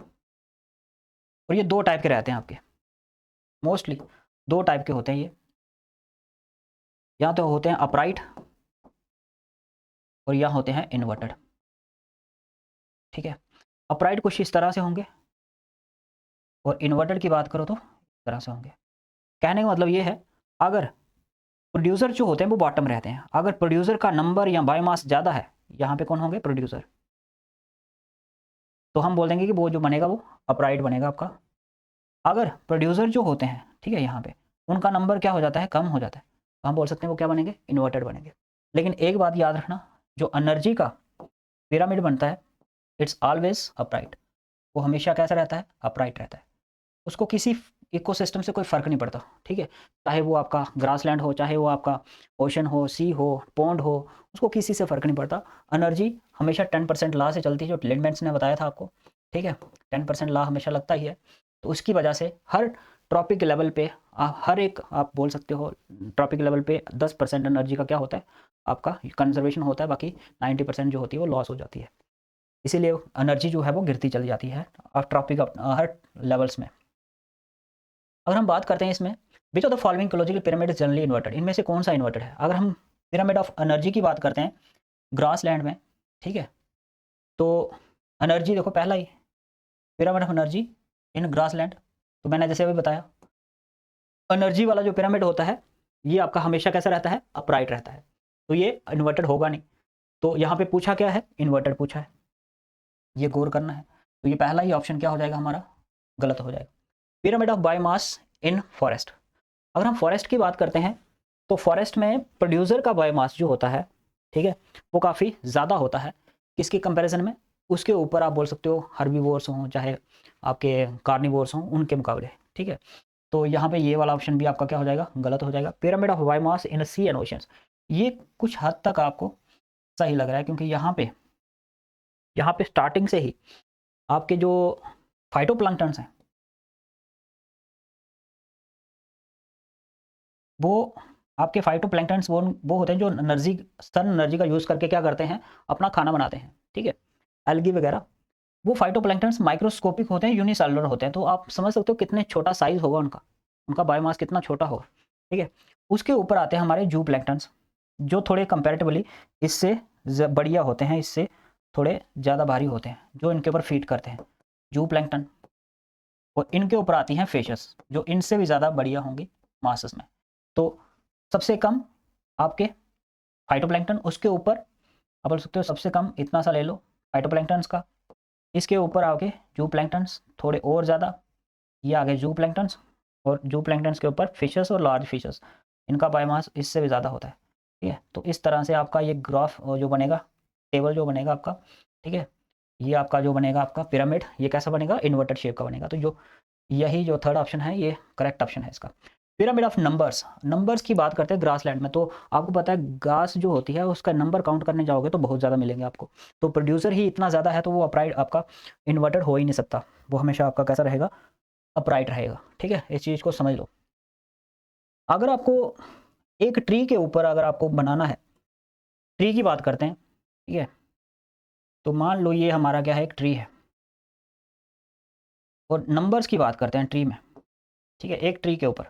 S1: और ये दो टाइप के रहते हैं आपके, मोस्टली दो टाइप के होते हैं ये। या तो होते हैं अपराइट और या होते हैं इन्वर्टेड, ठीक है। अपराइट कुछ इस तरह से होंगे और इन्वर्टेड की बात करो तो इस तरह से होंगे। कहने का मतलब ये है, अगर प्रोड्यूसर जो होते हैं वो बॉटम रहते हैं, अगर प्रोड्यूसर का नंबर या बायोमास ज़्यादा है, यहाँ पे कौन होंगे, प्रोड्यूसर, तो हम बोल देंगे कि वो जो बनेगा वो अपराइट बनेगा आपका। अगर प्रोड्यूसर जो होते हैं, ठीक है, यहाँ पे उनका नंबर क्या हो जाता है, कम हो जाता है, तो हम बोल सकते हैं वो क्या बनेंगे, इन्वर्टेड बनेंगे। लेकिन एक बात याद रखना, जो एनर्जी का पिरामिड बनता है इट्स ऑलवेज अपराइट। वो हमेशा कैसा रहता है, अपराइट रहता है। उसको किसी इकोसिस्टम से कोई फ़र्क नहीं पड़ता, ठीक है? चाहे वो आपका ग्रासलैंड हो, चाहे वो आपका ओशन हो, सी हो, पॉन्ड हो, उसको किसी से फ़र्क नहीं पड़ता। एनर्जी हमेशा 10% लॉ से चलती है, जो लिंडमैन्स ने बताया था आपको, ठीक है? 10% लॉ हमेशा लगता ही है। तो उसकी वजह से हर ट्रॉपिक लेवल पे हर एक आप बोल सकते हो ट्रॉपिक लेवल पे 10% एनर्जी का क्या होता है, आपका कंज़र्वेशन होता है, बाकी 90% जो होती है वो लॉस हो जाती है। इसीलिए एनर्जी जो है वो गिरती चली जाती है ट्रॉपिक हर लेवल्स में। अगर हम बात करते हैं इसमें, विच of the following ecological pyramid is generally inverted, इनमें से कौन सा इन्वर्टेड है? अगर हम पिरामिड ऑफ एनर्जी की बात करते हैं ग्रास लैंड में, ठीक है, तो एनर्जी देखो पहला ही pyramid of energy in grassland, तो मैंने जैसे अभी बताया एनर्जी वाला जो पिरामिड होता है ये आपका हमेशा कैसा रहता है, अपराइट रहता है, तो ये इन्वर्टेड होगा नहीं। तो यहाँ पे पूछा क्या है, इन्वर्टेड पूछा है, ये गौर करना है। तो ये पहला ही ऑप्शन क्या हो जाएगा हमारा, गलत हो जाएगा। Pyramid of biomass in forest, अगर हम फॉरेस्ट की बात करते हैं तो फॉरेस्ट में प्रोड्यूसर का बायोमास जो होता है, ठीक है, वो काफ़ी ज़्यादा होता है किसके कंपैरिजन में, उसके ऊपर आप बोल सकते हो हर्बीवोर्स हों चाहे आपके कार्निवोर्स हों उनके मुकाबले, ठीक है। तो यहाँ पे ये वाला ऑप्शन भी आपका क्या हो जाएगा, गलत हो जाएगा। Pyramid of biomass in sea and oceans, ये कुछ हद तक आपको सही लग रहा है, क्योंकि यहाँ पे स्टार्टिंग से ही आपके जो फाइटोप्लैंक्टन्स हैं वो आपके फाइटोप्लैंक्टन्स वो होते हैं जो एनर्जी सन एनर्जी का यूज़ करके क्या करते हैं, अपना खाना बनाते हैं, ठीक है, एल्गी वगैरह। वो फाइटोप्लैंक्टन्स माइक्रोस्कोपिक होते हैं, यूनिसेलुलर होते हैं, तो आप समझ सकते हो कितने छोटा साइज़ होगा उनका, उनका बायोमास कितना छोटा होगा, ठीक है। उसके ऊपर आते हैं हमारे जू प्लैंक्टन्स जो थोड़े कंपैरेटिवली इससे बढ़िया होते हैं, इससे थोड़े ज़्यादा भारी होते हैं, जो इनके ऊपर फीड करते हैं, जू प्लैंक्टन। और इनके ऊपर आती हैं फिशेस जो इनसे भी ज़्यादा बढ़िया होंगी मासेस में। तो सबसे कम आपके फाइटोप्लैंक्टन, उसके ऊपर आप बोल सकते हो सबसे कम इतना सा ले लो फाइटोप्लैंक्टन्स का, इसके ऊपर आगे जू प्लैंक्टन्स थोड़े और ज़्यादा, ये आगे जू प्लैंक्टन्स, और जू प्लैंक्टन्स के ऊपर फिशेस और लार्ज फिशेस, इनका बायोमास इससे भी ज़्यादा होता है, ठीक है। तो इस तरह से आपका ये ग्राफ जो बनेगा, टेबल जो बनेगा आपका, ठीक है, ये आपका जो बनेगा आपका पिरामिड, ये कैसा बनेगा, इन्वर्टेड शेप का बनेगा। तो जो यही जो थर्ड ऑप्शन है ये करेक्ट ऑप्शन है इसका। पिरामिड ऑफ नंबर्स, नंबर्स की बात करते हैं ग्रासलैंड में, तो आपको पता है घास जो होती है उसका नंबर काउंट करने जाओगे तो बहुत ज़्यादा मिलेंगे आपको। तो प्रोड्यूसर ही इतना ज़्यादा है तो वो अपराइट आपका इन्वर्टेड हो ही नहीं सकता, वो हमेशा आपका कैसा रहेगा, अपराइट रहेगा, ठीक है। इस चीज़ को समझ लो। अगर आपको एक ट्री के ऊपर अगर आपको बनाना है, ट्री की बात करते हैं, ठीक है, तो मान लो ये हमारा क्या है, एक ट्री है, और नंबर्स की बात करते हैं ट्री में, ठीक है, एक ट्री के ऊपर,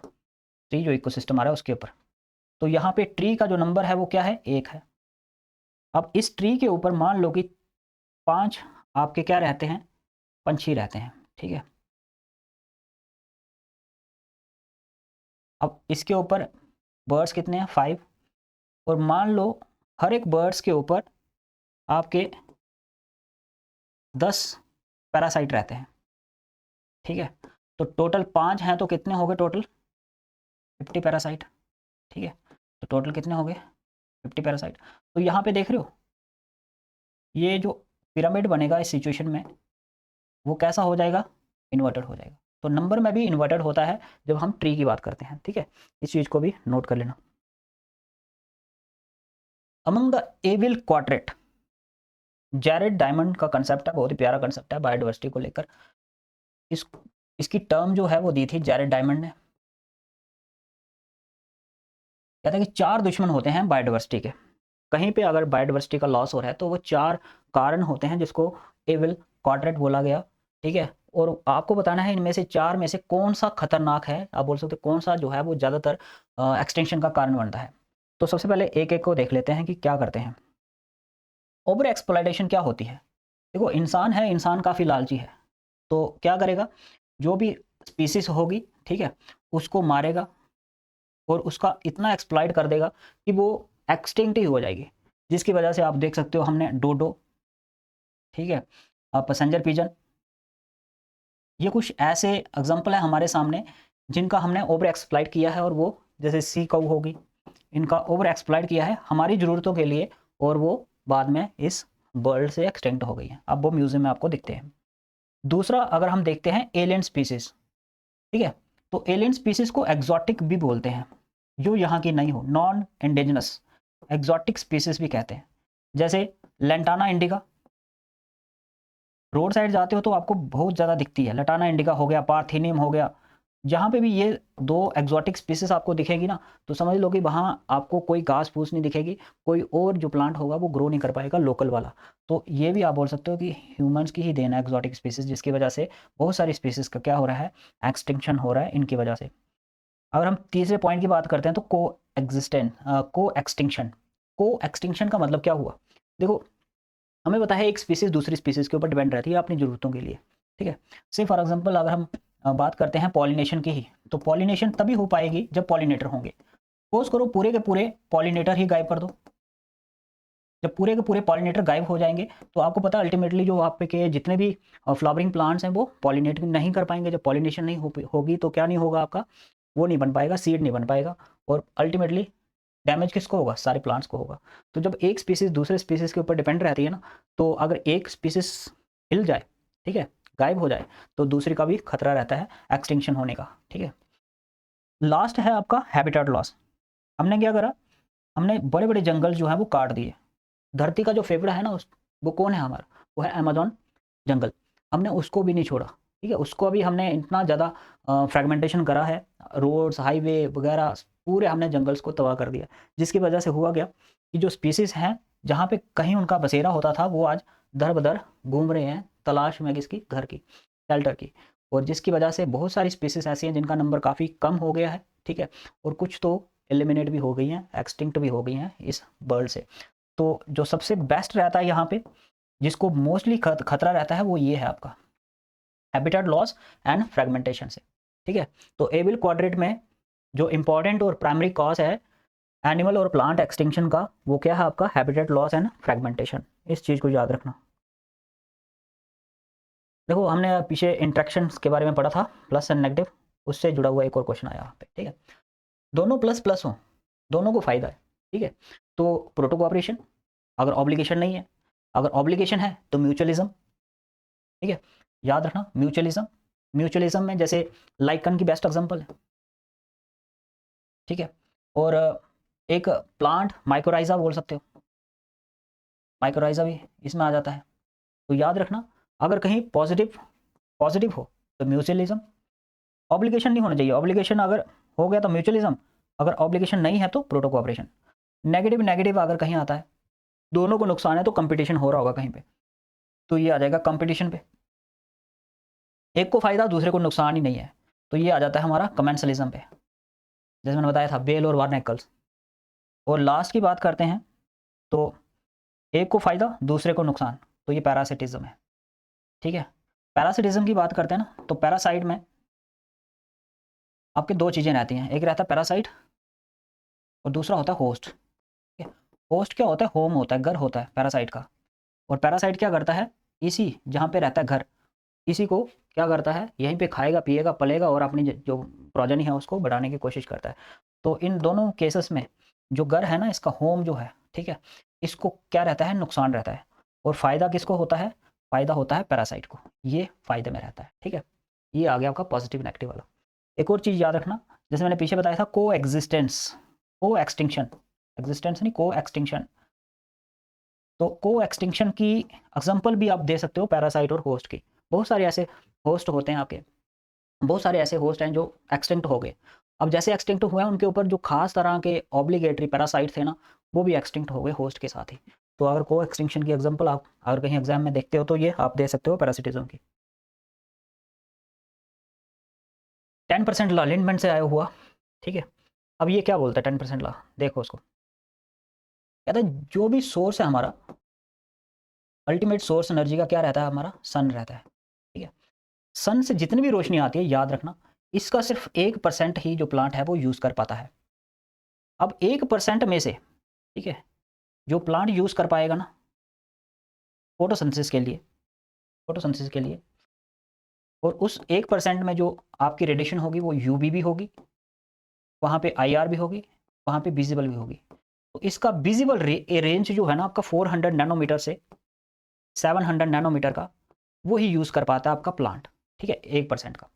S1: ट्री जो इकोसिस्टम आ रहा है उसके ऊपर, तो यहाँ पे ट्री का जो नंबर है वो क्या है, 1 है। अब इस ट्री के ऊपर मान लो कि 5 आपके क्या रहते हैं, पंछी रहते हैं, ठीक है। अब इसके ऊपर बर्ड्स कितने हैं, 5, और मान लो हर एक बर्ड्स के ऊपर आपके 10 पैरासाइट रहते हैं, ठीक है। तो टोटल 5 हैं तो कितने हो गए टोटल, 50 पैरासाइट, ठीक है। तो टोटल कितने हो गए, 50 पैरासाइट। तो यहाँ पे देख रहे हो ये जो पिरामिड बनेगा इस सिचुएशन में वो कैसा हो जाएगा, इन्वर्टेड हो जाएगा। तो नंबर में भी इन्वर्टेड होता है जब हम ट्री की बात करते हैं, ठीक है। इस चीज़ को भी नोट कर लेना। Among the evil quartet, Jared Diamond का कंसेप्ट है, बहुत ही प्यारा कंसेप्ट है बायोडाइवर्सिटी को लेकर। इस इसकी टर्म जो है वो दी थी जैरेड डायमंड ने। कहता है कि 4 दुश्मन होते हैं बायोडाइवर्सिटी के, कहीं पे अगर बायोडाइवर्सिटी का लॉस हो रहा है तो वो 4 कारण होते हैं जिसको एविल क्वाड्रेट बोला गया, ठीक है। और आपको बताना है इनमें से 4 में से कौन सा खतरनाक है, आप बोल सकते हो कौन सा जो है वो ज़्यादातर एक्सटेंशन का कारण बनता है। तो सबसे पहले एक एक को देख लेते हैं कि क्या करते हैं। ओवर एक्सप्लॉइटेशन क्या होती है, देखो इंसान है, इंसान काफ़ी लालची है, तो क्या करेगा, जो भी स्पीसीज होगी, ठीक है, उसको मारेगा और उसका इतना एक्सप्लॉइट कर देगा कि वो एक्सटिंक्ट ही हो जाएगी। जिसकी वजह से आप देख सकते हो हमने डोडो, ठीक है, पैसेंजर पिजन, ये कुछ ऐसे एग्जांपल है हमारे सामने जिनका हमने ओवर एक्सप्लॉइट किया है, और वो जैसे सी कऊ होगी, इनका ओवर एक्सप्लॉइट किया है हमारी ज़रूरतों के लिए, और वो बाद में इस वर्ल्ड से एक्सटेंक्ट हो गई है। अब वो म्यूज़ियम में आपको दिखते हैं। दूसरा अगर हम देखते हैं एलियन स्पीसीज, ठीक है, तो एलियन स्पीसीज को एक्जॉटिक भी बोलते हैं, जो यहाँ की नहीं हो, नॉन इंडिजिनस एक्जॉटिक स्पीसीज भी कहते हैं। जैसे लेंटाना इंडिका, रोड साइड जाते हो तो आपको बहुत ज़्यादा दिखती है, लटाना इंडिका हो गया, पार्थिनियम हो गया, जहाँ पे भी ये दो एक्जॉटिक स्पीसीज आपको दिखेगी ना, तो समझ लो कि वहाँ आपको कोई घास फूस नहीं दिखेगी, कोई और जो प्लांट होगा वो ग्रो नहीं कर पाएगा लोकल वाला। तो ये भी आप बोल सकते हो कि ह्यूमंस की ही देन है एक्जॉटिक स्पीसीज, जिसकी वजह से बहुत सारी स्पीसीज का क्या हो रहा है, एक्सटिंक्शन हो रहा है इनकी वजह से। अगर हम तीसरे पॉइंट की बात करते हैं तो को एक्सटिंक्शन। को एक्सटिंक्शन का मतलब क्या हुआ, देखो हमें पता है एक स्पीसीज दूसरी स्पीसीज के ऊपर डिपेंड रहती है अपनी ज़रूरतों के लिए, ठीक है। से फॉर एग्जांपल अगर हम बात करते हैं पॉलिनेशन की ही, तो पॉलिनेशन तभी हो पाएगी जब पॉलिनेटर होंगे। सपोज करो पूरे के पूरे पॉलिनेटर ही गायब कर दो, जब पूरे के पूरे पॉलिनेटर गायब हो जाएंगे तो आपको पता अल्टीमेटली जो आप पे के जितने भी फ्लावरिंग प्लांट्स हैं वो पॉलिनेट नहीं कर पाएंगे। जब पॉलिनेशन नहीं होगी तो क्या नहीं होगा, आपका वो नहीं बन पाएगा, सीड नहीं बन पाएगा, और अल्टीमेटली डैमेज किसको होगा, सारे प्लांट्स को होगा। तो जब एक स्पीसीज दूसरे स्पीसीज के ऊपर डिपेंड रहती है ना, तो अगर एक स्पीसीज हिल जाए, ठीक है, गायब हो जाए, तो दूसरी का भी खतरा रहता है एक्सटिंक्शन होने का, ठीक है। लास्ट है आपका हैबिटेट लॉस। हमने क्या करा, हमने बड़े बड़े जंगल जो है वो काट दिए। धरती का जो फेफड़ा है ना वो कौन है हमारा, वो है अमेजोन जंगल। हमने उसको भी नहीं छोड़ा, ठीक है, उसको अभी हमने इतना ज़्यादा फ्रेगमेंटेशन करा है, रोड्स हाईवे वगैरह पूरे हमने जंगल्स को तबाह कर दिया, जिसकी वजह से हुआ क्या कि जो स्पीसीज़ हैं जहाँ पे कहीं उनका बसेरा होता था वो आज दर बदर घूम रहे हैं तलाश में किसकी, घर की, शेल्टर की। और जिसकी वजह से बहुत सारी स्पीसीज़ ऐसी हैं जिनका नंबर काफ़ी कम हो गया है, ठीक है, और कुछ तो एलिमिनेट भी हो गई हैं, एक्सटिंक्ट भी हो गई हैं इस वर्ल्ड से। तो जो सबसे बेस्ट रहता है यहाँ पे, जिसको मोस्टली खतरा रहता है, वो ये है आपका हैबिटेट लॉस एंड फ्रेगमेंटेशन से, ठीक है। तो एबल क्वाड्रेंट में जो इंपॉर्टेंट और प्राइमरी कॉज है एनिमल और प्लांट एक्सटिंक्शन का, वो क्या है आपका हैबिटेट लॉस एंड फ्रेगमेंटेशन। इस चीज़ को याद रखना। देखो हमने पीछे इंट्रैक्शंस के बारे में पढ़ा था, प्लस एंड नेगेटिव, उससे जुड़ा हुआ एक और क्वेश्चन आया यहाँ पे, ठीक है। दोनों प्लस प्लस हो, दोनों को फायदा है, ठीक है। तो प्रोटो कोऑपरेशन, अगर ऑब्लिगेशन नहीं है, अगर ऑब्लिगेशन है तो म्यूचुअलिज्म, ठीक है, याद रखना म्यूचुअलिज्म। म्यूचुअलिज्म में जैसे लाइकन की बेस्ट एग्जांपल है, ठीक है। और एक प्लांट माइकोराइजा बोल सकते हो, माइकोराइजा भी इसमें आ जाता है। तो याद रखना अगर कहीं पॉजिटिव पॉजिटिव हो तो म्यूचुअलिज्म, ऑब्लिगेशन नहीं होना चाहिए, ऑब्लिगेशन अगर हो गया तो म्यूचुअलिज्म, अगर ऑब्लिगेशन नहीं है तो प्रोटो कोऑपरेशन। नेगेटिव नेगेटिव अगर कहीं आता है, दोनों को नुकसान है तो कंपटीशन हो रहा होगा कहीं पे, तो ये आ जाएगा कंपटीशन पे, एक को फायदा दूसरे को नुकसान ही नहीं है, तो ये आ जाता है हमारा कमेंसलिज्म पे, जैसे मैंने बताया था बेल और वार्नेकल्स। और लास्ट की बात करते हैं तो एक को फायदा दूसरे को नुकसान, तो ये पैरासिटिज्म है, ठीक है। पैरासिटिज्म की बात करते हैं ना, तो पैरासाइट में आपके दो चीज़ें रहती हैं, एक रहता है पैरासाइट और दूसरा होता है होस्ट, ठीक है। होस्ट क्या होता है, होम होता है, घर होता है पैरासाइट का। और पैरासाइट क्या करता है, इसी जहाँ पे रहता है घर, इसी को क्या करता है, यहीं पे खाएगा पिएगा पलेगा और अपनी जो प्रोजनी है उसको बढ़ाने की कोशिश करता है। तो इन दोनों केसेस में जो घर है ना, इसका होम जो है, ठीक है, इसको क्या रहता है, नुकसान रहता है। और फ़ायदा किसको होता है, फ़ायदा होता है पैरासाइट को, ये फ़ायदे में रहता है, ठीक है। ये आ गया आपका पॉजिटिव नेगेटिव वाला। एक और चीज़ याद रखना, जैसे मैंने पीछे बताया था को एग्जिस्टेंस, को एक्सटिंक्शन, एग्जिस्टेंस नहीं को एक्सटिंक्शन। तो को एक्सटिंक्शन की एग्जांपल भी आप दे सकते हो पैरासाइट और होस्ट की। बहुत सारे ऐसे होस्ट होते हैं आपके, बहुत सारे ऐसे होस्ट हैं जो एक्सटिंक्ट हो गए। अब जैसे एक्सटिंक्ट हुए हैं उनके ऊपर जो खास तरह के ऑब्लिगेटरी पैरासाइट थे ना, वो भी एक्सटिंक्ट हो गए होस्ट के साथ ही। तो अगर को एक्सटिंक्शन की एग्जांपल आप अगर कहीं एग्जाम में देखते हो तो ये आप दे सकते हो पैरासिटिज्म की। 10% लॉ लिंडमैन से आया हुआ, ठीक है। अब ये क्या बोलता है 10% लॉ, देखो उसको, कहता है जो भी सोर्स है हमारा, अल्टीमेट सोर्स एनर्जी का क्या रहता है, हमारा सन रहता है, ठीक है। सन से जितनी भी रोशनी आती है, याद रखना इसका सिर्फ 1% ही जो प्लांट है वो यूज़ कर पाता है। अब 1% में से, ठीक है, जो प्लांट यूज़ कर पाएगा ना फोटोसिंथेसिस के लिए, फोटोसिंथेसिस के लिए, और उस 1% में जो आपकी रेडिएशन होगी वो यूवी भी होगी, वहाँ पे आईआर भी होगी, वहाँ पे विजिबल भी होगी। तो इसका विजिबल रेंज जो है ना आपका 400 नैनोमीटर से 700 नैनोमीटर का वो ही यूज़ कर पाता है आपका प्लांट, ठीक है, 1% का।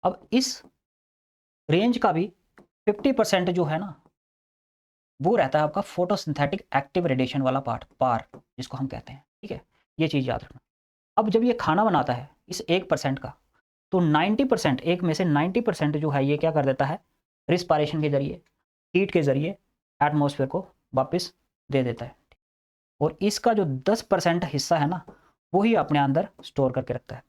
S1: अब इस रेंज का भी 50% जो है ना, वो रहता है आपका फोटोसिंथेटिक एक्टिव रेडिएशन वाला पार्ट, पार जिसको हम कहते हैं, ठीक है, ये चीज़ याद रखना। अब जब ये खाना बनाता है इस 1% का, तो 90%, एक में से 90% जो है ये क्या कर देता है, रिस्पायरेशन के ज़रिए, हीट के ज़रिए एटमॉस्फेयर को वापस दे देता है। और इसका जो 10% हिस्सा है ना, वो ही अपने अंदर स्टोर करके रखता है।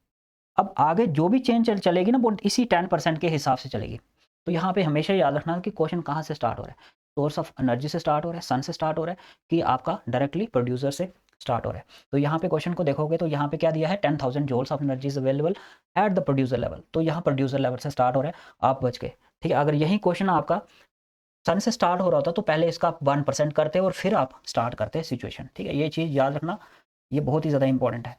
S1: अब आगे जो भी चेंज चलेगी ना, वो इसी 10% के हिसाब से चलेगी। तो यहाँ पे हमेशा याद रखना कि क्वेश्चन कहाँ से स्टार्ट हो रहा है, सोर्स ऑफ एनर्जी से स्टार्ट हो रहा है, सन से स्टार्ट हो रहा है, कि आपका डायरेक्टली प्रोड्यूसर से स्टार्ट हो रहा है। तो यहाँ पे क्वेश्चन को देखोगे तो यहाँ पे क्या दिया है, 10,000 joules of energy is available at the producer level. तो यहाँ प्रोड्यूसर लेवल से स्टार्ट हो रहा है, आप बच गए, ठीक है। अगर यही क्वेश्चन आपका सन से स्टार्ट हो रहा होता तो पहले इसका आप 1% करते और फिर आप स्टार्ट करते सिचुएशन, ठीक है। ये चीज़ याद रखना, ये बहुत ही ज़्यादा इंपॉर्टेंट है।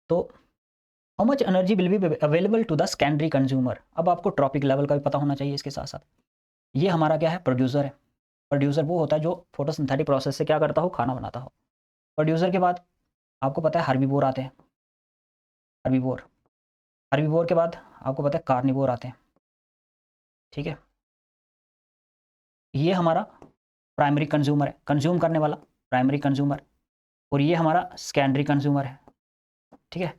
S1: तो how much energy will be available to the secondary consumer. अब आपको ट्रॉपिक लेवल का भी पता होना चाहिए इसके साथ साथ। ये हमारा क्या है, प्रोड्यूसर है। प्रोड्यूसर वो होता है जो फोटोसिंथेटिक प्रोसेस से क्या करता हो, खाना बनाता हो। प्रोड्यूसर के बाद आपको पता है हर्बीवोर आते हैं, हर्बीवोर। हर्बीवोर के बाद आपको पता है कार्निवोर आते हैं, ठीक है। ये हमारा प्राइमरी कंज्यूमर है, कंज्यूम करने वाला प्राइमरी कंज्यूमर। और ये हमारा सेकेंडरी कंज्यूमर है, ठीक है,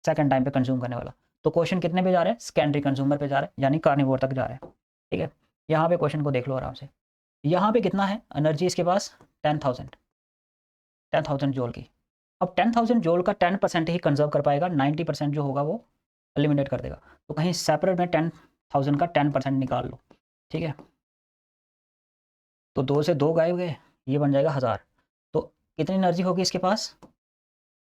S1: सेकंड टाइम पे कंज्यूम करने वाला। तो क्वेश्चन कितने पे जा रहे हैं, सेकेंडरी कंज्यूमर पे जा रहे हैं, यानी कार्निवोर तक जा रहे हैं, ठीक है। यहाँ पे क्वेश्चन को देख लो आराम से। यहाँ पे कितना है एनर्जी इसके पास, 10,000 जूल की। अब 10,000 जूल का 10% ही कंजर्व कर पाएगा, 90% जो होगा वो एलिमिनेट कर देगा। तो कहीं सेपरेट में 10,000 का 10% निकाल लो, ठीक है। तो 2 से 2 गायब गए, ये बन जाएगा 1000। तो कितनी एनर्जी होगी इसके पास,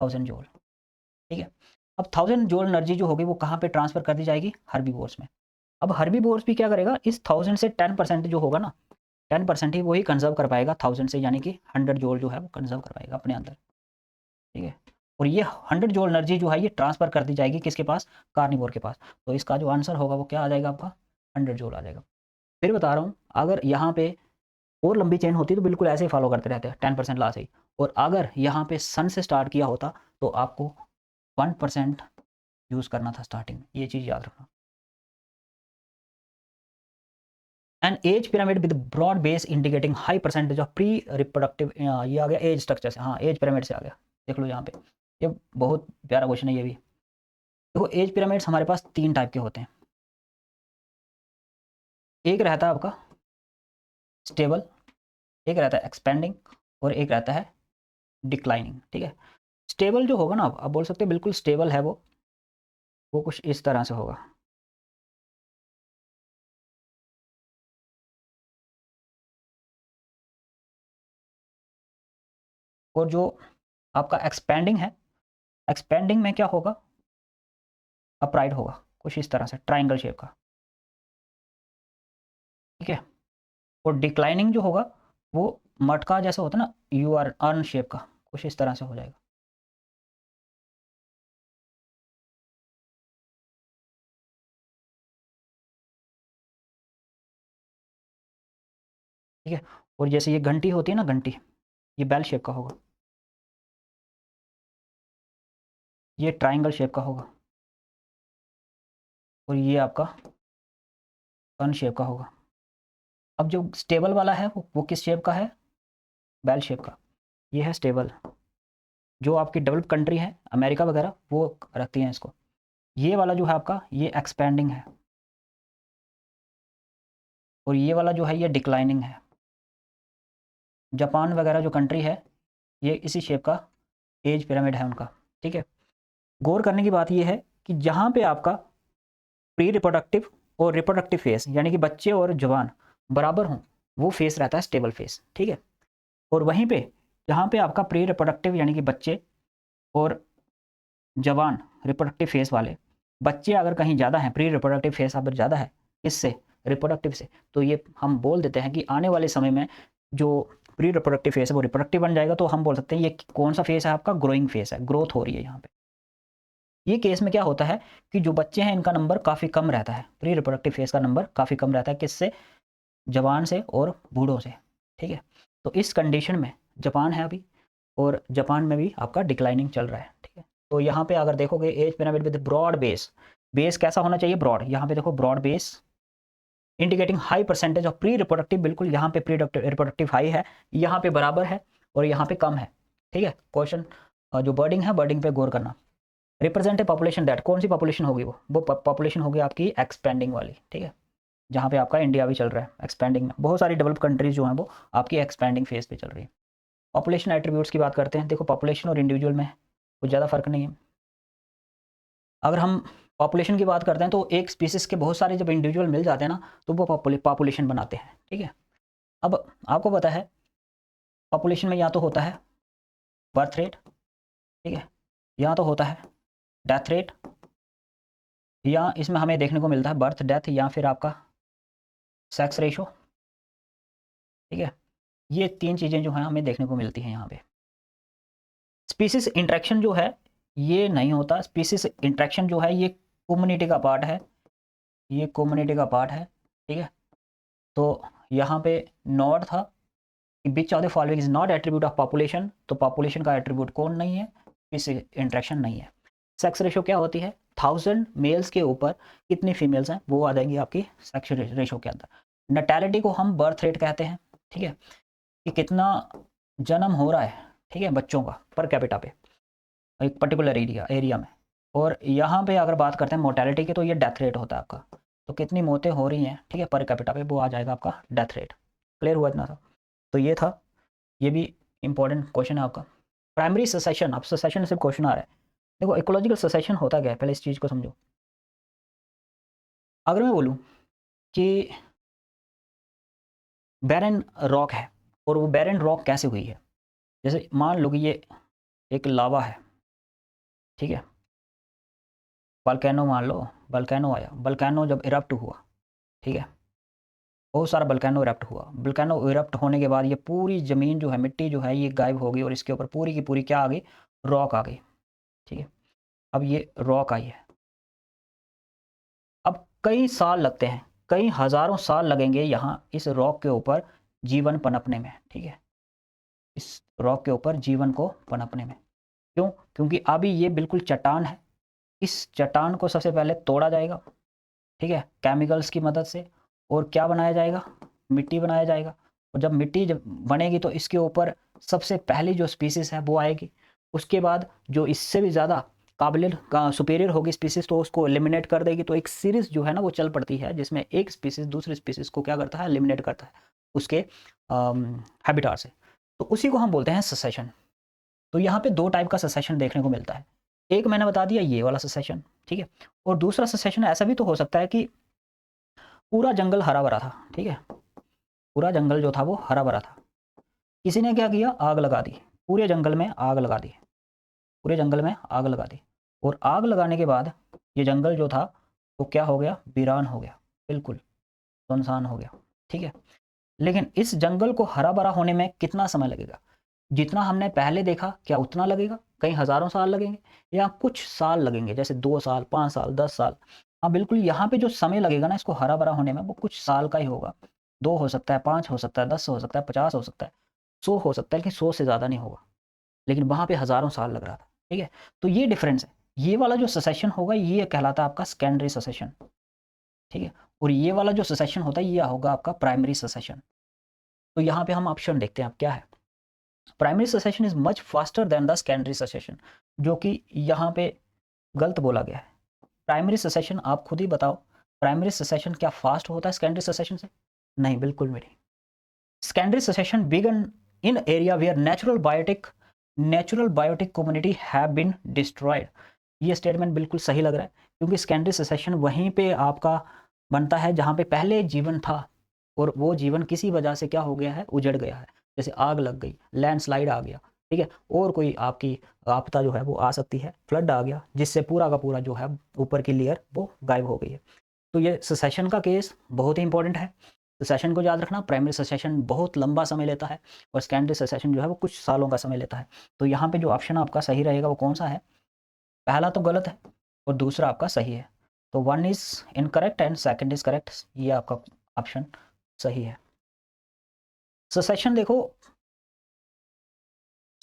S1: 1000 जूल, ठीक है। अब 1000 जूल एनर्जी जो होगी वो कहाँ पे ट्रांसफ़र कर दी जाएगी, हर्बीवोर्स में। अब हर्बीवोर्स भी क्या करेगा, इस 1000 से 10% जो होगा ना, 10% ही वही कंजर्व कर पाएगा 1000 से, यानी कि 100 जूल जो है वो कंजर्व कर पाएगा अपने अंदर, ठीक है। और ये 100 जूल एनर्जी जो है ये ट्रांसफ़र कर दी जाएगी किसके पास, कार्निवोर के पास। तो इसका जो आंसर होगा वो क्या आ जाएगा आपका, 100 जूल आ जाएगा। फिर बता रहा हूँ, अगर यहाँ पे और लंबी चेन होती तो बिल्कुल ऐसे ही फॉलो करते रहते हैं, 10% लास्ट ही। और अगर यहाँ पे सन से स्टार्ट किया होता तो आपको 1% यूज़ करना था स्टार्टिंग में, ये चीज़ याद रखना। An age pyramid with broad base indicating high percentage of pre reproductive, ये आ गया एज स्ट्रक्चर से, हाँ एज पिरामिड से आ गया, देख लो यहाँ पे। ये बहुत प्यारा क्वेश्चन है ये भी। देखो एज पिरामिड्स हमारे पास 3 टाइप के होते हैं। एक रहता है आपका स्टेबल, एक रहता है एक्सपेंडिंग, और एक रहता है डिक्लाइनिंग, ठीक है। स्टेबल जो होगा ना, आप बोल सकते हैं बिल्कुल स्टेबल है वो कुछ इस तरह से होगा। और जो आपका एक्सपेंडिंग है, एक्सपेंडिंग में क्या होगा, अपराइट होगा कुछ इस तरह से ट्राइंगल शेप का, ठीक है। और डिक्लाइनिंग जो होगा वो मटका जैसा होता है ना, यू आर अर्न शेप का, कुछ इस तरह से हो जाएगा। ठीक है। और जैसे ये घंटी होती है ना, घंटी, ये बेल शेप का होगा, ये ट्राइंगल शेप का होगा, और ये आपका अर्न शेप का होगा। अब जो स्टेबल वाला है वो किस शेप का है, बेल शेप का। ये है स्टेबल। जो आपकी डेवलप कंट्री है अमेरिका वगैरह वो रखती हैं इसको। ये वाला जो है आपका ये एक्सपेंडिंग है, और ये वाला जो है ये डिक्लाइनिंग है। जापान वगैरह जो कंट्री है ये इसी शेप का एज पिरामिड है उनका, ठीक है। गौर करने की बात ये है कि जहाँ पे आपका प्री रिप्रोडक्टिव और रिप्रोडक्टिव फेस यानी कि बच्चे और जवान बराबर हों, वो फेस रहता है स्टेबल फेस, ठीक है। और वहीं पे जहाँ पे आपका प्री रिप्रोडक्टिव यानी कि बच्चे और जवान रिप्रोडक्टिव फेस वाले, बच्चे अगर कहीं ज़्यादा हैं, प्री रिप्रोडक्टिव फेस अगर ज़्यादा है इससे रिप्रोडक्टिव से, तो ये हम बोल देते हैं कि आने वाले समय में जो प्री रिप्रोडक्टिव फेस है वो रिप्रोडक्टिव बन जाएगा। तो हम बोल सकते हैं ये कौन सा फेस है आपका, ग्रोइंग फेस है, ग्रोथ हो रही है यहाँ पे। ये केस में क्या होता है कि जो बच्चे हैं इनका नंबर काफ़ी कम रहता है, प्री रिप्रोडक्टिव फेस का नंबर काफ़ी कम रहता है, किससे, जवान से और बूढ़ों से, ठीक है। तो इस कंडीशन में जापान है अभी, और जापान में भी आपका डिक्लाइनिंग चल रहा है, ठीक है। तो यहाँ पे अगर देखोगे age pyramid with broad base, base कैसा होना चाहिए, ब्रॉड। यहाँ पे देखो broad base indicating high percentage of pre reproductive, बिल्कुल यहाँ पे प्री रिप्रोडक्टिव हाई है, यहाँ पे बराबर है और यहाँ पे कम है, ठीक है। क्वेश्चन जो बर्डिंग है, बर्डिंग पे गौर करना। रिप्रेजेंट ए पॉपुलेशन दैट, कौन सी पॉपुलेशन होगी वो पॉपुलेशन होगी आपकी एक्सपेंडिंग वाली, ठीक है। जहाँ पे आपका इंडिया भी चल रहा है एक्सपेंडिंग में, बहुत सारी डेवलप कंट्रीज जो हैं वो आपकी एक्सपेंडिंग फेज पे चल रही है। पॉपुलेशन एट्रीब्यूट्स की बात करते हैं, देखो पॉपुलेशन और इंडिविजुअल में कुछ ज़्यादा फर्क नहीं है। अगर हम पॉपुलेशन की बात करते हैं तो एक स्पीसीज के बहुत सारे जब इंडिविजुअल मिल जाते हैं ना तो वो पॉपुलेशन बनाते हैं, ठीक है। अब आपको पता है पॉपुलेशन में या तो होता है बर्थ रेट, ठीक है, या तो होता है डेथ रेट, या इसमें हमें देखने को मिलता है बर्थ डेथ या फिर आपका सेक्स रेशो, ठीक है। ये तीन चीज़ें जो हैं हमें देखने को मिलती हैं यहाँ पे। स्पीसीज इंटरेक्शन जो है ये नहीं होता, स्पीसीज इंटरेक्शन जो है ये कम्युनिटी का पार्ट है, ये कम्युनिटी का पार्ट है, ठीक है। तो यहाँ पे नॉट था विच of the following is not attribute of population, तो पॉपुलेशन का एट्रीब्यूट कौन नहीं है, इस इंटरेक्शन नहीं है। सेक्स रेशो क्या होती है, 1000 मेल्स के ऊपर कितनी फीमेल्स हैं वो आ जाएंगी आपकी सेक्स रेशो के अंदर। नैटेलिटी को हम बर्थ रेट कहते हैं, ठीक है, कि कितना जन्म हो रहा है, ठीक है, बच्चों का पर कैपिटा पे एक पर्टिकुलर एरिया में। और यहाँ पे अगर बात करते हैं मोर्टेलिटी की तो ये डेथ रेट होता है आपका, तो कितनी मौतें हो रही हैं, ठीक है, पर कैपिटा पे, वो आ जाएगा आपका डेथ रेट। क्लियर हुआ इतना था। तो ये था, ये भी इंपॉर्टेंट क्वेश्चन है आपका। प्राइमरी ससेशन, अब ससेशन से क्वेश्चन आ रहा है। देखो इकोलॉजिकल ससेशन होता क्या है, पहले इस चीज़ को समझो। अगर मैं बोलूँ कि बैरन रॉक है और वो बैरन रॉक कैसे हुई है, जैसे मान लो कि ये एक लावा है, ठीक है, वल्केनो मान लो, वल्केनो आया, वल्केनो जब इरप्ट हुआ, ठीक है, बहुत सारा वल्केनो इरप्ट हुआ, वल्केनो इरप्ट होने के बाद ये पूरी ज़मीन जो है, मिट्टी जो है ये गायब हो गई और इसके ऊपर पूरी की पूरी क्या आ गई, रॉक आ गई, ठीक है। अब ये रॉक आई है, अब कई साल लगते हैं, कई हज़ारों साल लगेंगे यहाँ इस रॉक के ऊपर जीवन पनपने में, ठीक है, इस रॉक के ऊपर जीवन को पनपने में। क्यों? क्योंकि अभी ये बिल्कुल चट्टान है, इस चट्टान को सबसे पहले तोड़ा जाएगा, ठीक है, केमिकल्स की मदद से, और क्या बनाया जाएगा, मिट्टी बनाया जाएगा। और जब मिट्टी जब बनेगी तो इसके ऊपर सबसे पहली जो स्पीसीज़ है वो आएगी। उसके बाद जो इससे भी ज़्यादा काबिल का सुपीरियर होगी स्पीसीज़ तो उसको एलिमिनेट कर देगी। तो एक सीरीज़ जो है ना वो चल पड़ती है जिसमें एक स्पीसीज़ दूसरी स्पीसीज़ को क्या करता है, एलिमिनेट करता है उसके हैबिटाट से। तो उसी को हम बोलते हैं ससेशन। तो यहाँ पे 2 टाइप का ससेशन देखने को मिलता है। एक मैंने बता दिया ये वाला ससेशन, ठीक है, और दूसरा ससेशन ऐसा भी तो हो सकता है कि पूरा जंगल हरा-भरा था, ठीक है, पूरा जंगल जो था वो हरा-भरा था। किसी ने क्या किया, आग लगा दी, पूरे जंगल में आग लगा दी, पूरे जंगल में आग लगा दी, और आग लगाने के बाद ये जंगल जो था वो क्या हो गया, वीरान हो गया, बिल्कुल सुनसान हो गया, ठीक है। लेकिन इस जंगल को हरा-भरा होने में कितना समय लगेगा? जितना हमने पहले देखा क्या उतना लगेगा? कई हज़ारों साल लगेंगे या कुछ साल लगेंगे, जैसे 2 साल, 5 साल, 10 साल। हाँ, बिल्कुल यहाँ पे जो समय लगेगा ना इसको हरा-भरा होने में वो कुछ साल का ही होगा। 2 हो सकता है, 5 हो सकता है, 10 हो सकता है, 50 हो सकता है, 100 हो सकता है, लेकिन 100 से ज़्यादा नहीं होगा। लेकिन वहाँ पे हज़ारों साल लग रहा था, ठीक है? तो ये डिफ़रेंस है। ये वाला जो सेसेशन होगा ये कहलाता है आपका सेकेंडरी सेसेशन, ठीक है? और ये वाला जो सेसेशन होता है ये होगा आपका प्राइमरी सेसेशन। तो यहाँ पे हम ऑप्शन देखते हैं अब क्या है। Primary cessation is much faster than the secondary cessation, जो कि यहाँ पे गलत बोला गया है। प्राइमरी सेसेशन आप खुद ही बताओ, प्राइमरी सेसेशन क्या फास्ट होता है सेकेंडरी सेसेशन से? नहीं, बिल्कुल भी नहीं। Secondary succession begin in area where natural biotic community have been destroyed. ये स्टेटमेंट बिल्कुल सही लग रहा है क्योंकि सेकेंडरी सेसेशन वहीं पे आपका बनता है जहाँ पे पहले जीवन था और वो जीवन किसी वजह से क्या हो गया है, उजड़ गया है। जैसे आग लग गई, लैंडस्लाइड आ गया, ठीक है, और कोई आपकी आपदा जो है वो आ सकती है, फ्लड आ गया जिससे पूरा का पूरा जो है ऊपर की लेयर वो गायब हो गई है। तो ये सेसेशन का केस बहुत ही इंपॉर्टेंट है। सेसेशन को याद रखना, प्राइमरी सेसेशन बहुत लंबा समय लेता है और सेकेंडरी सेसेशन जो है वो कुछ सालों का समय लेता है। तो यहाँ पे जो ऑप्शन आपका सही रहेगा वो कौन सा है? पहला तो गलत है और दूसरा आपका सही है। तो 1 is incorrect and second is correct, ये आपका ऑप्शन सही है। सेसेशन देखो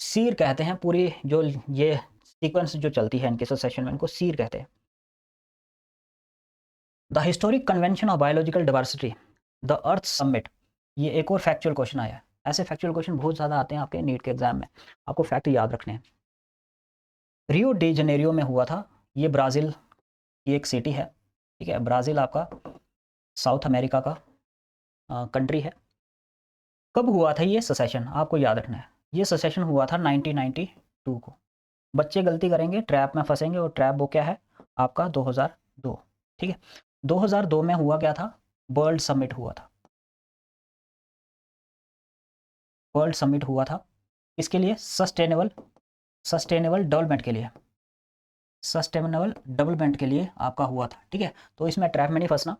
S1: सीर कहते हैं पूरी जो ये सीक्वेंस जो चलती है इनके सक्सेशन में, इनको सीर कहते हैं। The historic convention of biological diversity, the earth summit. ये एक और फैक्चुअल क्वेश्चन आया है। ऐसे फैक्चुअल क्वेश्चन बहुत ज़्यादा आते हैं आपके नीट के एग्जाम में, आपको फैक्ट याद रखने हैं। रियो डी जनेरियो में हुआ था, ये ब्राज़ील की एक सिटी है, ठीक है। ब्राज़ील आपका साउथ अमेरिका का कंट्री है। कब हुआ था ये सेसेशन, आपको याद रखना है। ये सेसेशन हुआ था 1992 को। बच्चे गलती करेंगे, ट्रैप में फंसेंगे, और ट्रैप वो क्या है आपका 2002, ठीक है। 2002 में हुआ क्या था, वर्ल्ड समिट हुआ था। वर्ल्ड समिट हुआ था इसके लिए, सस्टेनेबल डेवलपमेंट के लिए, सस्टेनेबल डेवलपमेंट के लिए आपका हुआ था, ठीक है। तो इसमें ट्रैप में नहीं फंसना।